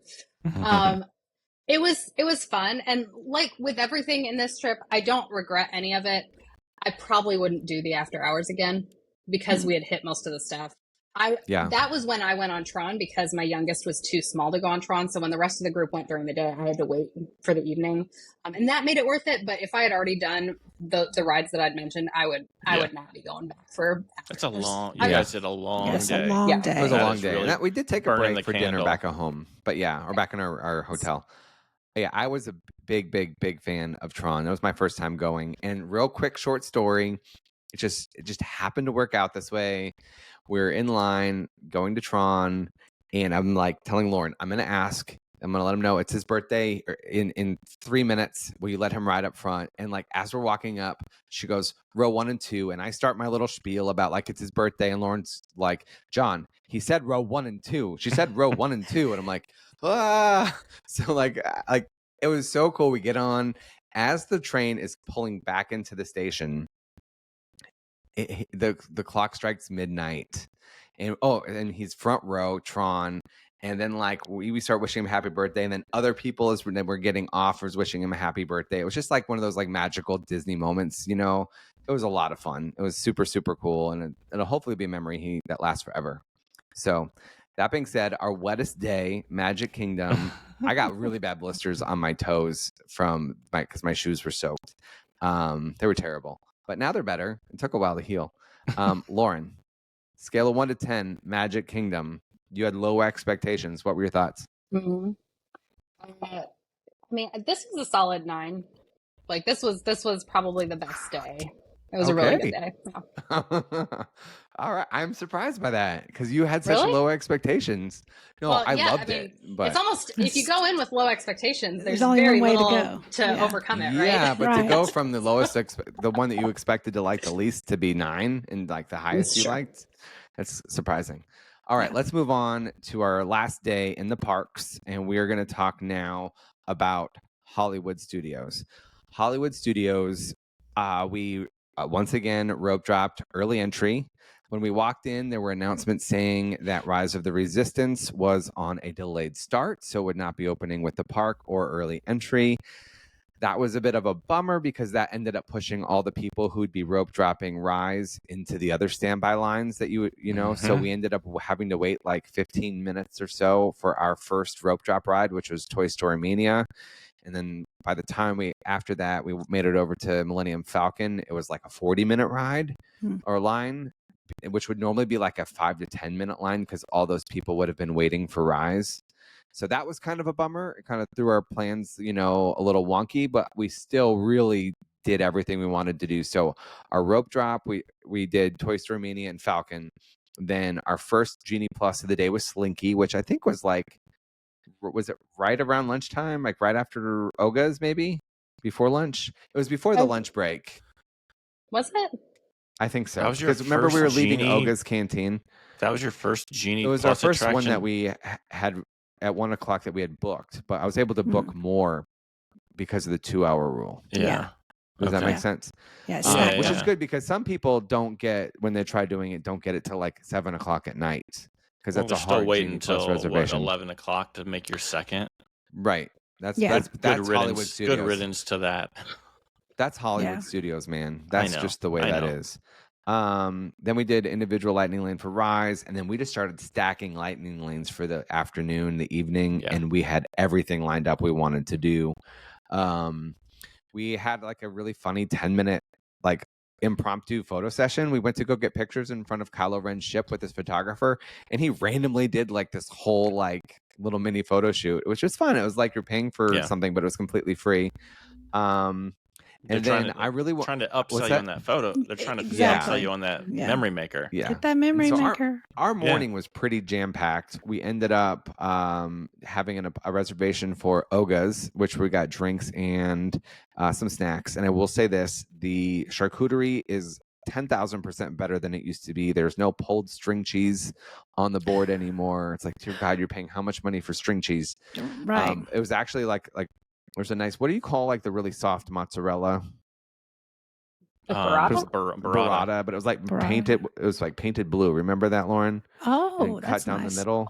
It was fun, and like with everything in this trip, I don't regret any of it. I probably wouldn't do the after hours again because we had hit most of the stuff. That was when I went on Tron because my youngest was too small to go on Tron. So when the rest of the group went during the day, I had to wait for the evening, and that made it worth it. But if I had already done the rides that I'd mentioned, I would not be going back for. That's a long. You guys did a long day. A long day. It was a long day. Really, we did take a break for candle. dinner back at home, but or back in our hotel. Yeah, I was a big fan of Tron. That was my first time going. And real quick, short story. It just happened to work out this way. We're in line going to Tron, and I'm like telling Lauren, I'm going to let him know it's his birthday in 3 minutes. Will you let him ride up front? And like, as we're walking up, she goes, row 1 and 2. And I start my little spiel about like, it's his birthday. And Lauren's like, John, he said row 1 and 2. She said row 1 and 2. And I'm like, ah. So like it was so cool. We get on as the train is pulling back into the station. The clock strikes midnight, and he's front row Tron, and then like we start wishing him happy birthday, and then other people as we're getting off was wishing him a happy birthday. It was just like one of those like magical Disney moments, you know. It was a lot of fun. It was super cool, and it'll hopefully be a memory that lasts forever. So that being said, our wettest day, Magic Kingdom. I got really bad blisters on my toes because my shoes were soaked. They were terrible. But now they're better. It took a while to heal. Lauren, scale of 1 to 10, Magic Kingdom. You had low expectations. What were your thoughts? I mean, this was a solid 9. Like this was probably the best day. It was a really good day. Yeah. All right, I'm surprised by that because you had such low expectations. No, I loved it. But it's almost if you go in with low expectations, there's only very one way little to overcome it, right? Yeah, but to go from the lowest, the one that you expected to like the least, to be 9 and like the highest you liked, that's surprising. All right, let's move on to our last day in the parks, and we are going to talk now about Hollywood Studios. Hollywood Studios, we once again rope dropped early entry. When we walked in, there were announcements saying that Rise of the Resistance was on a delayed start, so would not be opening with the park or early entry. That was a bit of a bummer because that ended up pushing all the people who'd be rope dropping Rise into the other standby lines that you know. So we ended up having to wait like 15 minutes or so for our first rope drop ride, which was Toy Story Mania. And then by the time after that, we made it over to Millennium Falcon, it was like a 40-minute ride or line, which would normally be like a 5 to 10 minute line because all those people would have been waiting for Rise. So that was kind of a bummer. It kind of threw our plans, you know, a little wonky, but we still really did everything we wanted to do. So our rope drop, we did Toy Story Mania and Falcon. Then our first Genie Plus of the day was Slinky, which I think was like, was it right around lunchtime? Like right after Oga's, maybe? Before lunch? It was before the lunch break. Was it? I think so. That was your because remember we were leaving Genie, Oga's Canteen. That was your first Genie. It was Plus our first attraction. one that we had at 1:00 that we had booked, but I was able to book more because of the 2-hour rule. Yeah. Does that make sense? Yeah, which is good because some people don't get, when they try doing it, don't get it till like 7 o'clock at night because that's a hard still waiting Genie Plus until reservation. 11 o'clock to make your second. Right. That's good Hollywood Studios. Good riddance to that. That's Hollywood Studios, man. That's just the way that is. Then we did individual lightning lane for Rise, and then we just started stacking lightning lanes for the afternoon, the evening, and we had everything lined up we wanted to do. We had like a really funny 10-minute like impromptu photo session. We went to go get pictures in front of Kylo Ren's ship with his photographer, and he randomly did like this whole like little mini photo shoot. It was just fun. It was like you're paying for something, but it was completely free. And then I really want trying to upsell you on that photo. They're trying to upsell you on that memory maker. Yeah, get that memory maker. Our morning was pretty jam packed. We ended up having a reservation for Oga's, which we got drinks and some snacks. And I will say this: the charcuterie is 10,000% better than it used to be. There's no pulled string cheese on the board anymore. It's like, dear God, you're paying how much money for string cheese? Right. It was actually like. There's a nice, what do you call like the really soft mozzarella? Burrata, but it was like painted. It was like painted blue. Remember that, Lauren? Oh, that's cut down the middle.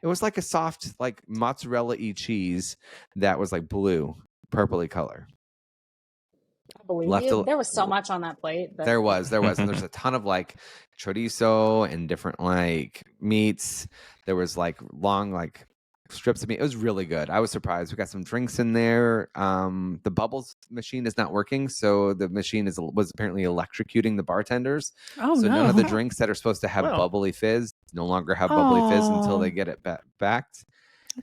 It was like a soft, like mozzarella-y cheese that was like blue, purpley color. I believe you. There was so much on that plate. There was, and there's a ton of like chorizo and different like meats. There was like long like strips of meat. It was really good. I was surprised. We got some drinks in there. The bubbles machine is not working, so the machine was apparently electrocuting the bartenders. Oh, so no. None of the drinks that are supposed to have bubbly fizz no longer have bubbly fizz until they get it backed,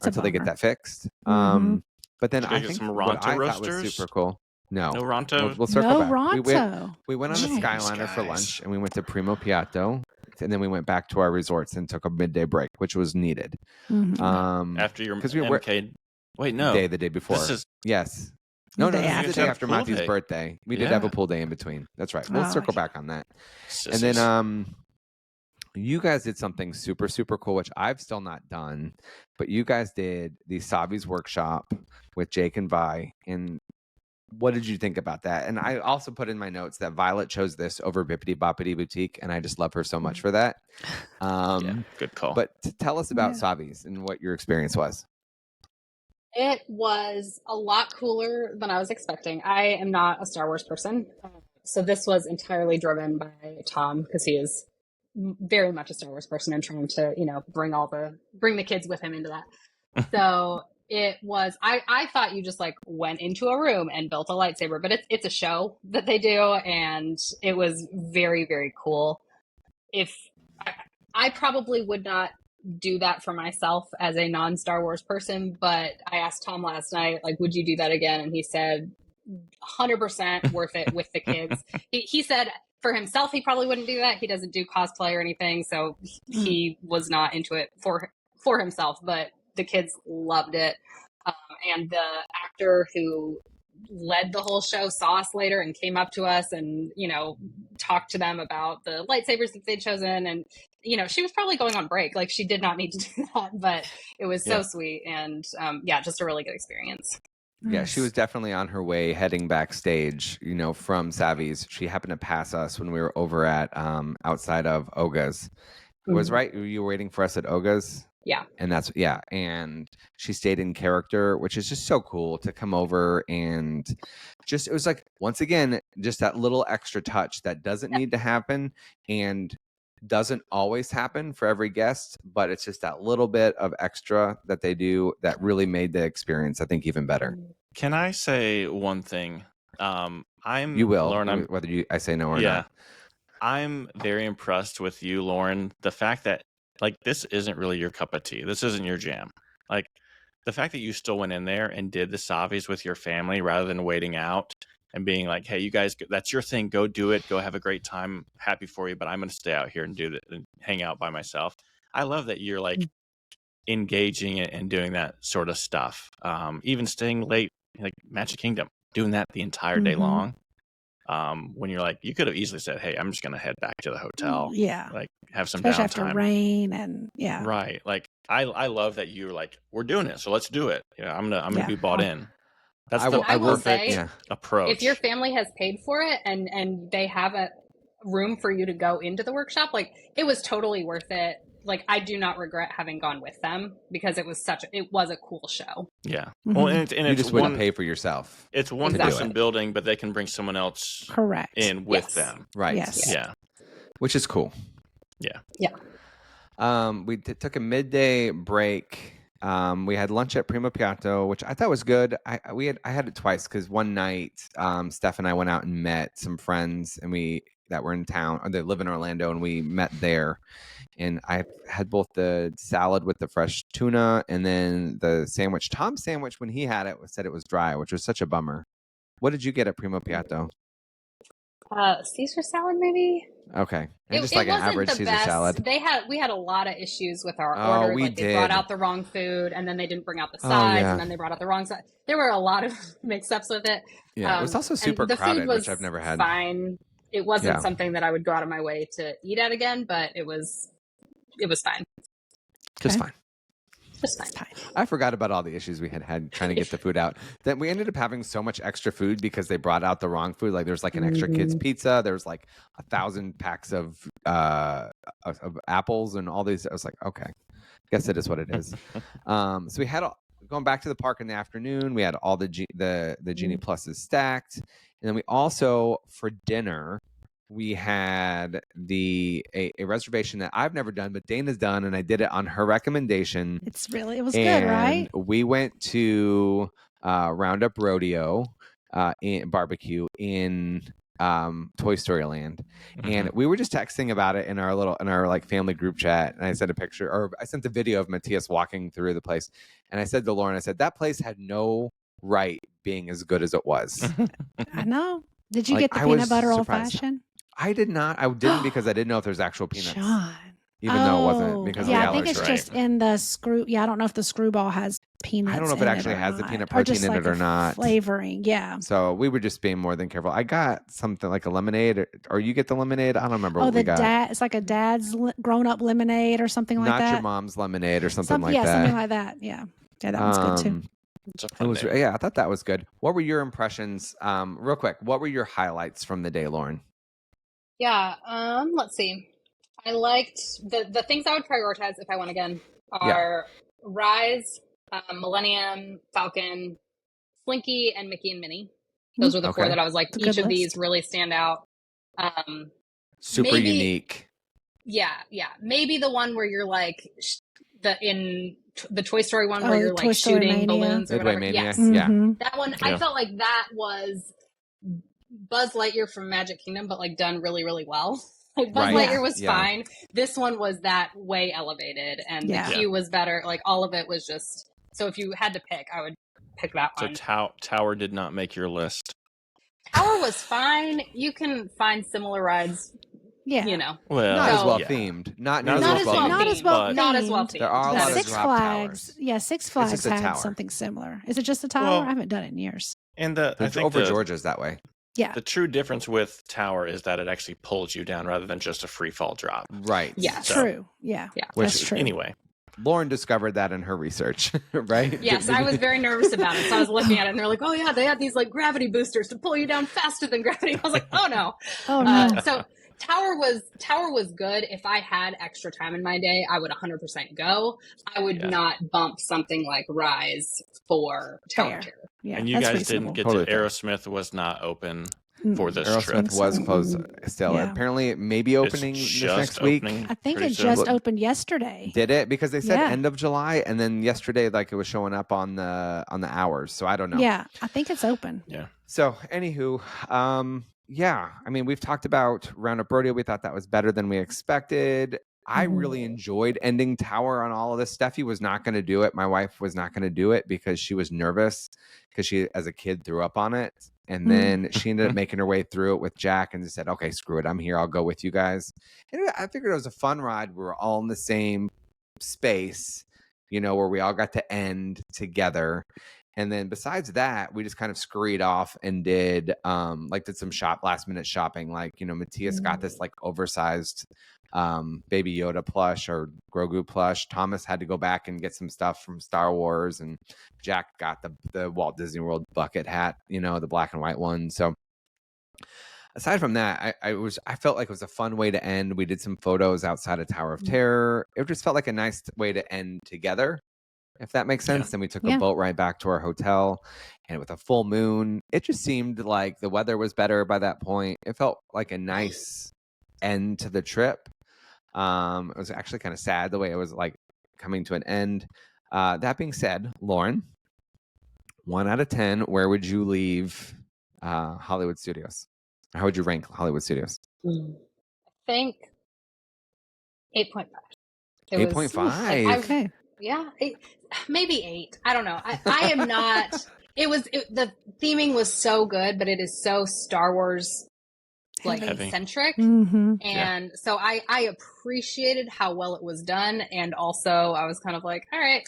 until they get that fixed. But then I think some what I roasters? thought was super cool. No Ronto. We'll circle back. Ronto. We went on the Skyliner for lunch, and we went to Primo Piatto. And then we went back to our resorts and took a midday break, which was needed. After your MK. Wait, no. The day before. Yes. No, this is the day after Matthew's birthday. We did have a pool day in between. That's right. We'll circle back on that. And then you guys did something super, super cool, which I've still not done. But you guys did the Savi's workshop with Jake and Vi. And what did you think about that? And I also put in my notes that Violet chose this over Bippity Boppity Boutique, and I just love her so much for that. Good call. But tell us about Savi's and what your experience was. It was a lot cooler than I was expecting. I am not a Star Wars person, so this was entirely driven by Tom because he is very much a Star Wars person and trying to, bring the kids with him into that. So it was, I thought you just like went into a room and built a lightsaber, but it's a show that they do, and it was very, very cool. If I probably would not do that for myself as a non-Star Wars person, but I asked Tom last night, like, would you do that again? And he said 100% worth it with the kids. He said for himself, he probably wouldn't do that. He doesn't do cosplay or anything, so he was not into it for himself, but the kids loved it. And the actor who led the whole show saw us later and came up to us and, talked to them about the lightsabers that they'd chosen. And, she was probably going on break. Like, she did not need to do that, but it was so sweet. And just a really good experience. Yeah, she was definitely on her way heading backstage, from Savi's. She happened to pass us when we were over at outside of Oga's. It was right. You were waiting for us at Oga's. Yeah. And and she stayed in character, which is just so cool to come over and it was like, once again, just that little extra touch that doesn't need to happen and doesn't always happen for every guest, but it's just that little bit of extra that they do that really made the experience, I think, even better. Can I say one thing? You will, Lauren, whether I say no or not. I'm very impressed with you, Lauren. The fact that, like, this isn't really your cup of tea. This isn't your jam. Like, the fact that you still went in there and did the Savis with your family rather than waiting out and being like, hey, you guys, that's your thing. Go do it. Go have a great time. Happy for you. But I'm going to stay out here and do that and hang out by myself. I love that you're like engaging it and doing that sort of stuff. Even staying late, like Magic Kingdom, doing that the entire day long. When you're like, you could have easily said, hey, I'm just going to head back to the hotel. Yeah. Like, have some especially downtime. after rain and Right. Like, I love that you're like, we're doing it, so let's do it. I'm gonna be bought in. That's I will perfect say, approach. If your family has paid for it and they have a room for you to go into the workshop, like it was totally worth it. Like I do not regret having gone with them because it was a cool show. Yeah. Mm-hmm. Well, and you just wouldn't pay for yourself. It's one person building, but they can bring someone else in with them. Right. Yes. Yeah. Which is cool. Yeah. We took a midday break. We had lunch at Primo Piatto, which I thought was good. I had it twice because one night Steph and I went out and met some friends that were in town, or they live in Orlando, and we met there. And I had both the salad with the fresh tuna and then the sandwich. Tom's sandwich, when he had it, said it was dry, which was such a bummer. What did you get at Primo Piatto? Caesar salad, maybe. Okay, and just like an average Caesar salad. We had a lot of issues with our order. We like did. They brought out the wrong food, and then they didn't bring out the sides, and then they brought out the wrong side. There were a lot of mix-ups with it. Yeah, it was also super crowded, which I've never had. Fine. It wasn't something that I would go out of my way to eat at again, but it was fine. Just fine. Just fine. I forgot about all the issues we had trying to get the food out. Then we ended up having so much extra food because they brought out the wrong food. Like there's like an extra kids pizza. There's like 1,000 packs of apples and all these. I was like, okay, guess it is what it is. So we had going back to the park in the afternoon. We had all the Genie Pluses stacked, and then we also for dinner. We had a reservation that I've never done, but Dana's done, and I did it on her recommendation. It was good, right? We went to Roundup Rodeo in barbecue in Toy Story Land, and we were just texting about it in our like family group chat. And I sent I sent a video of Matthias walking through the place, and I said to Lauren, I said that place had no right being as good as it was. I know. Did you get the peanut butter old fashioned? I did not. I didn't because I didn't know if there's actual peanuts. John. Even though it wasn't because of the allergy. I think it's just in the screw. Yeah, I don't know if the screwball has peanuts. I don't know if it actually has the peanut protein in it or not. Flavoring, yeah. So we were just being more than careful. I got something like a lemonade, or you get the lemonade. I don't remember what we got. It's like a dad's grown-up lemonade or something like that. Not your mom's lemonade or something like that. Yeah, something like that. Yeah, that one's good too. I thought that was good. What were your impressions? Real quick, what were your highlights from the day, Lauren? Yeah, let's see. I liked the things I would prioritize if I went again are Rise, Millennium, Falcon, Slinky, and Mickey and Minnie. Those were the four that I was like, each of these really stand out. Super unique. Yeah. Maybe the one where you're like in the Toy Story one where you're like shooting balloons or whatever. Yes. Yeah. That one, I felt like that was Buzz Lightyear from Magic Kingdom, but like done really, really well. Like Buzz Lightyear was fine. This one was that way elevated, and the queue was better. Like all of it was just. So if you had to pick, I would pick that one. So Tower did not make your list. Tower was fine. You can find similar rides. Yeah, you know, not as well themed. Not as well themed. There are a lot of Six Flags. Yeah, Six Flags had something similar. Is it just the tower? I haven't done it in years. And I think over Georgia's that way. Yeah. The true difference with Tower is that it actually pulls you down rather than just a free fall drop. Right. Yeah. True. Yeah. That's true. Anyway. Lauren discovered that in her research, right? Yes, I was very nervous about it. So I was looking at it and they're like, oh yeah, they had these like gravity boosters to pull you down faster than gravity. I was like, oh no. Oh no. So Tower was good. If I had extra time in my day, I would 100% go. I would not bump something like Rise for Tower Terror. Yeah, and you guys didn't get to Aerosmith was not open for this trip. Aerosmith was closed still. Yeah. Apparently, maybe opening this next week. I think it just opened yesterday. Did it? Because they said end of July, and then yesterday, like it was showing up on the hours. So I don't know. Yeah, I think it's open. Yeah. So, anywho, yeah. I mean, we've talked about Roundup Rodeo. We thought that was better than we expected. I really enjoyed ending Tower on all of this. Steffi was not going to do it. My wife was not going to do it because she was nervous because she, as a kid, threw up on it. And then she ended up making her way through it with Jack and just said, okay, screw it. I'm here. I'll go with you guys. And I figured it was a fun ride. We were all in the same space, you know, where we all got to end together. And then besides that, we just kind of scurried off and did some last minute shopping. Like, you know, Matthias got this like oversized Baby Yoda plush or Grogu plush. Thomas had to go back and get some stuff from Star Wars, and Jack got the Walt Disney World bucket hat, the black and white one. So aside from that, I felt like it was a fun way to end. We did some photos outside of Tower of Terror. It just felt like a nice way to end together, if that makes sense. Then we took a boat right back to our hotel, and with a full moon, it just seemed like the weather was better by that point. It felt like a nice end to the trip. It was actually kind of sad the way it was like coming to an end. That being said, Lauren, 1 out of 10, where would you leave Hollywood Studios? How would you rank Hollywood Studios? I think 8.5. 8.5. Okay. Yeah, maybe 8. I don't know. I am not. The theming was so good, but it is so Star Wars centric, and so I appreciated how well it was done, and also I was kind of like, all right,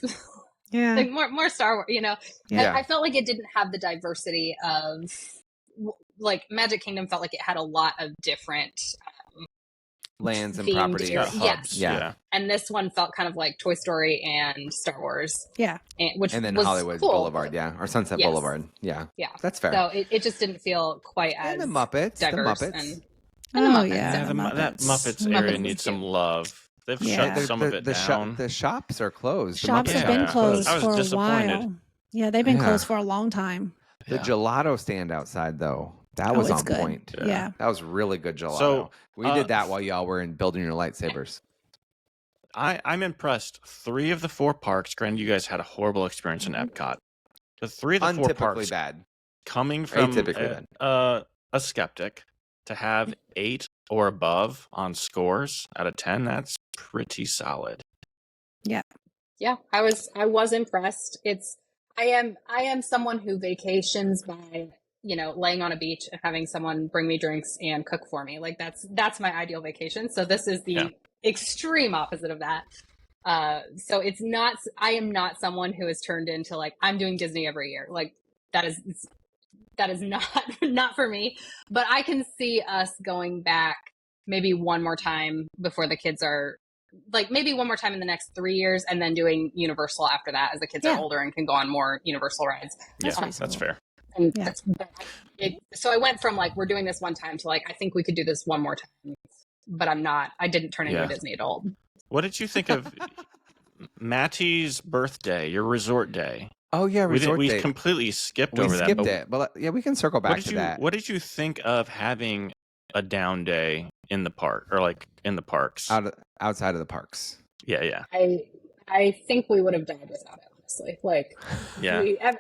like more Star Wars, I felt like it didn't have the diversity of like Magic Kingdom. Felt like it had a lot of different lands and properties. Yes. Yeah. And this one felt kind of like Toy Story and Star Wars. Yeah. And then was Hollywood cool. Boulevard, or Sunset Boulevard. Yeah. Yeah. That's fair. So it just didn't feel quite as and the Muppets. diverse. The Muppets. And the Muppets. Yeah. That Muppets area needs some love. They've shut some of it down. The shops are closed. Shops have been closed for a while. Yeah, they've been closed for a long time. The gelato stand outside, though, that was on point. Yeah. That was really good gelato. So we did that while y'all were building your lightsabers. I'm impressed. 3 of the 4 parks, granted you guys had a horrible experience in Epcot. The 3 of the 4 parks bad. Coming from a skeptic to have 8 or above on scores out of 10, that's pretty solid. Yeah. Yeah, I was impressed. I am someone who vacations by, laying on a beach and having someone bring me drinks and cook for me. Like that's my ideal vacation. So this is the extreme opposite of that. So I am not someone who is turned into like, I'm doing Disney every year. Like that is not for me, but I can see us going back maybe one more time before the kids are like, maybe one more time in the next 3 years, and then doing Universal after that as the kids are older and can go on more Universal rides. That's fair. And so I went from like, we're doing this one time to like, I think we could do this one more time, but I didn't turn into a Disney adult. What did you think of Mattie's birthday, your resort day? Oh yeah, resort day. We completely skipped over that. We skipped it, but we can circle back to that. What did you think of having a down day in the park, or like in the parks? Outside of the parks. Yeah. I think we would have died without it, honestly. Like,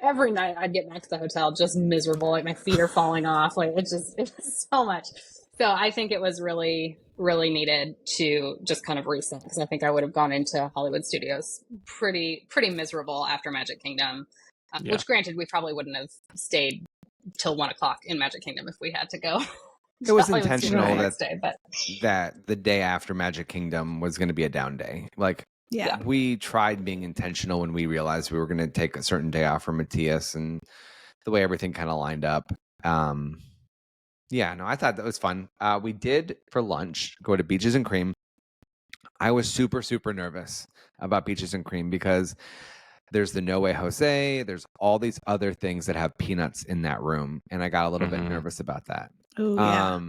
every night I'd get back to the hotel just miserable. Like my feet are falling off. Like it was so much. So I think it was really, really needed to just kind of reset, because I think I would have gone into Hollywood Studios pretty miserable after Magic Kingdom, which granted, we probably wouldn't have stayed till 1 o'clock in Magic Kingdom if we had to go. It was intentional that the day after Magic Kingdom was going to be a down day. Like, we tried being intentional when we realized we were going to take a certain day off for Matthias, and the way everything kind of lined up. I thought that was fun. We did, for lunch, go to Beaches and Cream. I was super, super nervous about Beaches and Cream because there's the No Way Jose. There's all these other things that have peanuts in that room, and I got a little bit nervous about that. Ooh, yeah.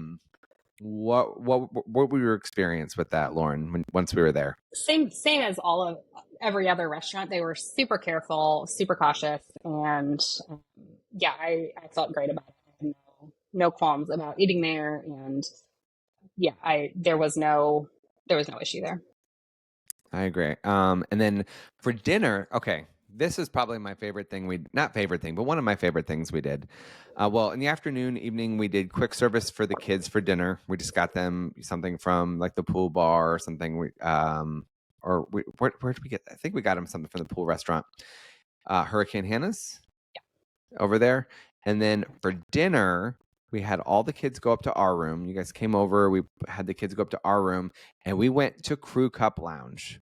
What were your experience with that, Lauren, once we were there? Same as every other restaurant. They were super careful, super cautious, and I felt great about it. No qualms about eating there, and there was no issue there. I agree. And then for dinner, okay, this is probably my favorite thing. But one of my favorite things we did. In the afternoon, evening, we did quick service for the kids for dinner. We just got them something from like the pool bar or something. Where did we get? I think we got them something from the pool restaurant, Hurricane Hannah's, over there. And then for dinner, we had all the kids go up to our room. You guys came over. We had the kids go up to our room, and we went to Crew Cup Lounge.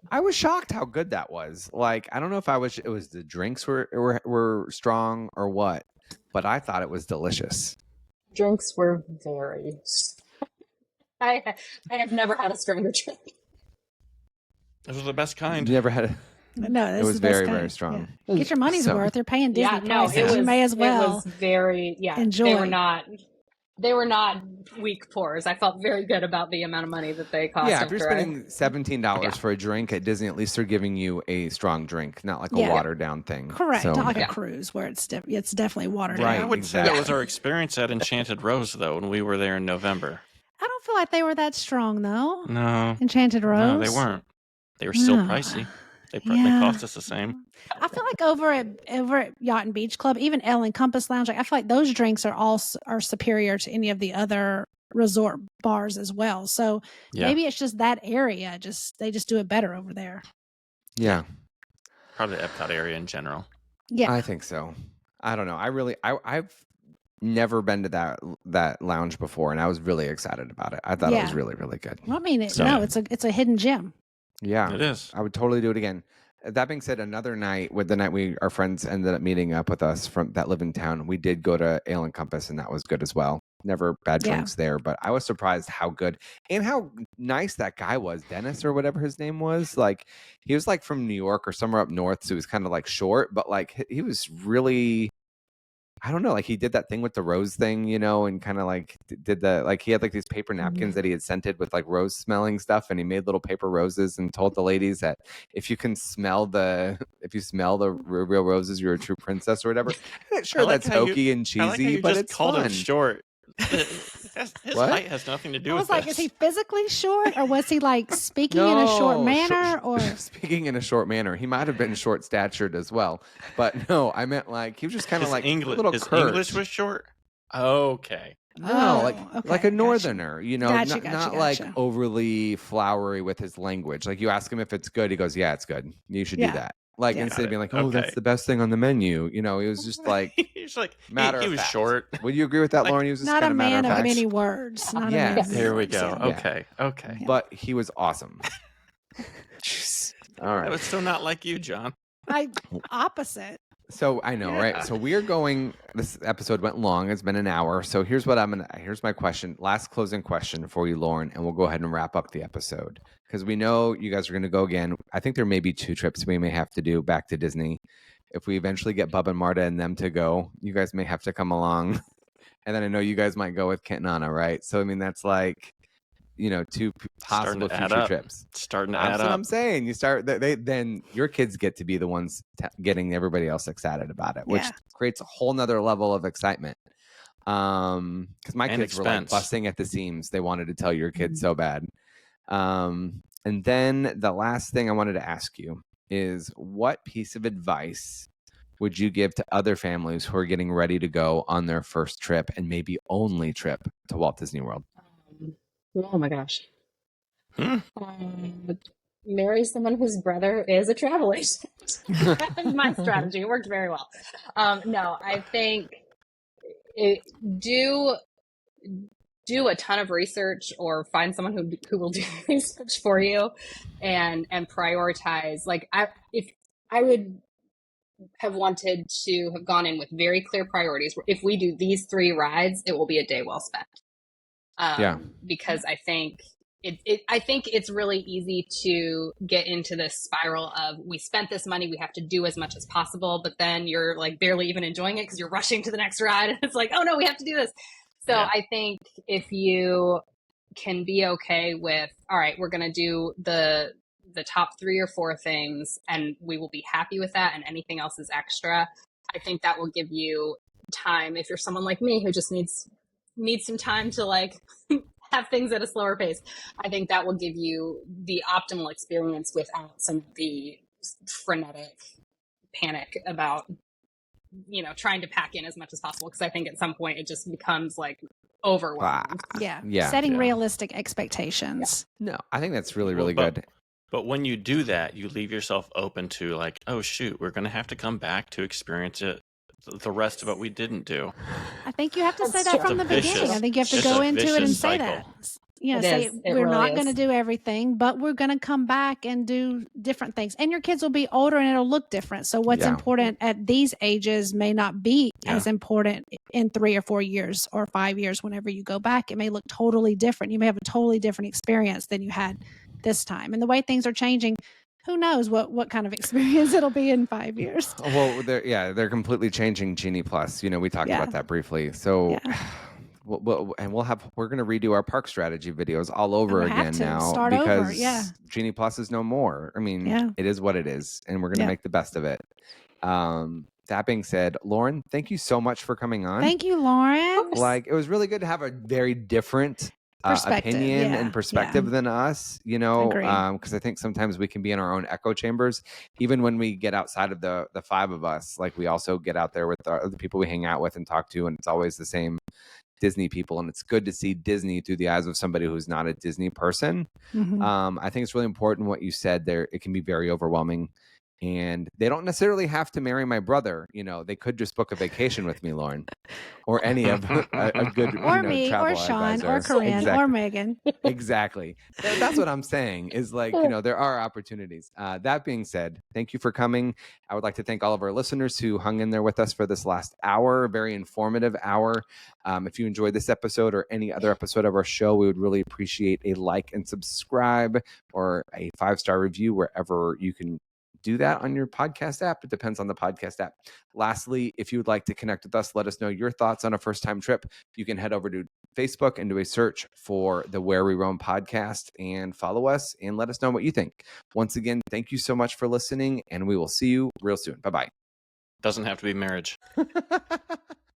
I was shocked how good that was. Like, I don't know if it was the drinks were strong or what, but I thought it was delicious. Drinks were very. I have never had a stronger trip. Those are the best kind. You never had No, it was very, very strong. Yeah. Get your money's worth. They're paying Disney prices. You may as well. It was very, enjoy. They were not weak pours. I felt very good about the amount of money that they cost. Yeah, if you're spending $17 for a drink at Disney, at least they're giving you a strong drink, not like a watered down thing. Correct, not like a cruise where it's definitely watered down. I would say that was our experience at Enchanted Rose, though, when we were there in November. I don't feel like they were that strong, though. No. Enchanted Rose? No, they weren't. They were still pricey. They cost us the same. I feel like over at Yacht and Beach Club, even Elle and Compass Lounge, I feel like those drinks are superior to any of the other resort bars as well. So maybe it's just that area. They just do it better over there. Yeah. Probably the Epcot area in general. Yeah. I think so. I don't know. I've never been to that lounge before, and I was really excited about it. I thought it was really, really good. Well, I mean, it's a hidden gem. Yeah, it is. I would totally do it again. That being said, another night, our friends ended up meeting up with us that live in town. We did go to Ale and Compass, and that was good as well. Never bad drinks there, but I was surprised how good and how nice that guy was, Dennis or whatever his name was. Like, he was like from New York or somewhere up north, so he was kind of like short, but like he was really, I don't know, like he did that thing with the rose thing, and kind of like did he had like these paper napkins that he had scented with like rose smelling stuff, and he made little paper roses and told the ladies that if you smell the real roses, you're a true princess or whatever. Sure, that's hokey and cheesy, but it's called fun. him short. His height has nothing to do with it. I was like, is he physically short, or was he like speaking in a short manner? Or speaking in a short manner, he might have been short statured as well. But no, I meant like he was just kind of like English. His English was short. Okay. No, like a northerner, Gotcha. not like overly flowery with his language. Like you ask him if it's good, he goes, "Yeah, it's good. You should do that." Like instead of being like, "Oh, that's the best thing on the menu," he was just like, he's like, he was short. Would you agree with that, Lauren? He was just not kind a of man matter of fact. many words. Not There we go. Yeah. Okay. But he was awesome. All right. That was still not like you, John. Opposite. So I know, right? So we are going. This episode went long. It's been an hour. So here's my question. Last closing question for you, Lauren, and we'll go ahead and wrap up the episode because we know you guys are going to go again. I think there may be 2 trips we may have to do back to Disney. If we eventually get Bub and Marta and them to go, you guys may have to come along. And then I know you guys might go with Kent and Anna, right? So I mean, that's like, 2 possible future trips. Starting to add up. That's what I'm saying. You start. Then your kids get to be the ones getting everybody else excited about it, which creates a whole nother level of excitement. Because my kids were like busting at the seams. They wanted to tell your kids so bad. And then the last thing I wanted to ask you is, what piece of advice would you give to other families who are getting ready to go on their first trip and maybe only trip to Walt Disney World? Oh my gosh. Marry someone whose brother is a travel agent. That was my strategy. It worked very well. No, I think do a ton of research, or find someone who will do research for you, and prioritize. Like if I would have wanted to have gone in with very clear priorities. If we do these 3 rides, it will be a day well spent. Because I think it's really easy to get into this spiral of, we spent this money, we have to do as much as possible, but then you're like barely even enjoying it because you're rushing to the next ride, and it's like, oh no, we have to do this. So I think if you can be okay with, all right, we're going to do the top 3 or 4 things, and we will be happy with that, and anything else is extra. I think that will give you time. If you're someone like me who just needs some time to like have things at a slower pace, I think that will give you the optimal experience without some of the frenetic panic about, trying to pack in as much as possible. Because I think at some point it just becomes like overwhelming. Setting realistic expectations. No, I think that's really, really good. But when you do that, you leave yourself open to like, oh shoot, we're going to have to come back to experience it, the rest of what we didn't do. I think you have to say that from the beginning. I think you have to go into it and say that. say we're really not going to do everything, but we're going to come back and do different things. And your kids will be older and it'll look different. So what's important at these ages may not be as important in 3 or 4 years or 5 years. Whenever you go back, it may look totally different. You may have a totally different experience than you had this time. And the way things are changing, who knows what kind of experience it'll be in 5 years. Well, they're completely changing Genie Plus. We talked about that briefly. So we're going to redo our park strategy videos all over again now because Genie Plus is no more. I mean, it is what it is, and we're going to make the best of it. That being said, Lauren, thank you so much for coming on. Thank you, Lauren. It was really good to have a very different opinion and perspective than us, because I think sometimes we can be in our own echo chambers, even when we get outside of the 5 of us. Like, we also get out there with the people we hang out with and talk to, and it's always the same Disney people, and it's good to see Disney through the eyes of somebody who's not a Disney person. I think it's really important what you said there. It can be very overwhelming, and they don't necessarily have to marry my brother. They could just book a vacation with me, Lauren, or any of a good or me travel or Sean advisor. or Corinne or Megan. Exactly. That's what I'm saying is, like, there are opportunities. That being said, thank you for coming. I would like to thank all of our listeners who hung in there with us for this last hour, very informative hour. If you enjoyed this episode or any other episode of our show, we would really appreciate a like and subscribe or a 5-star review wherever you can do that on your podcast app. It depends on the podcast app. Lastly, if you would like to connect with us, let us know your thoughts on a first-time trip. You can head over to Facebook and do a search for the Where We Roam podcast and follow us and let us know what you think. Once again, thank you so much for listening, and we will see you real soon. Bye-bye. Doesn't have to be marriage.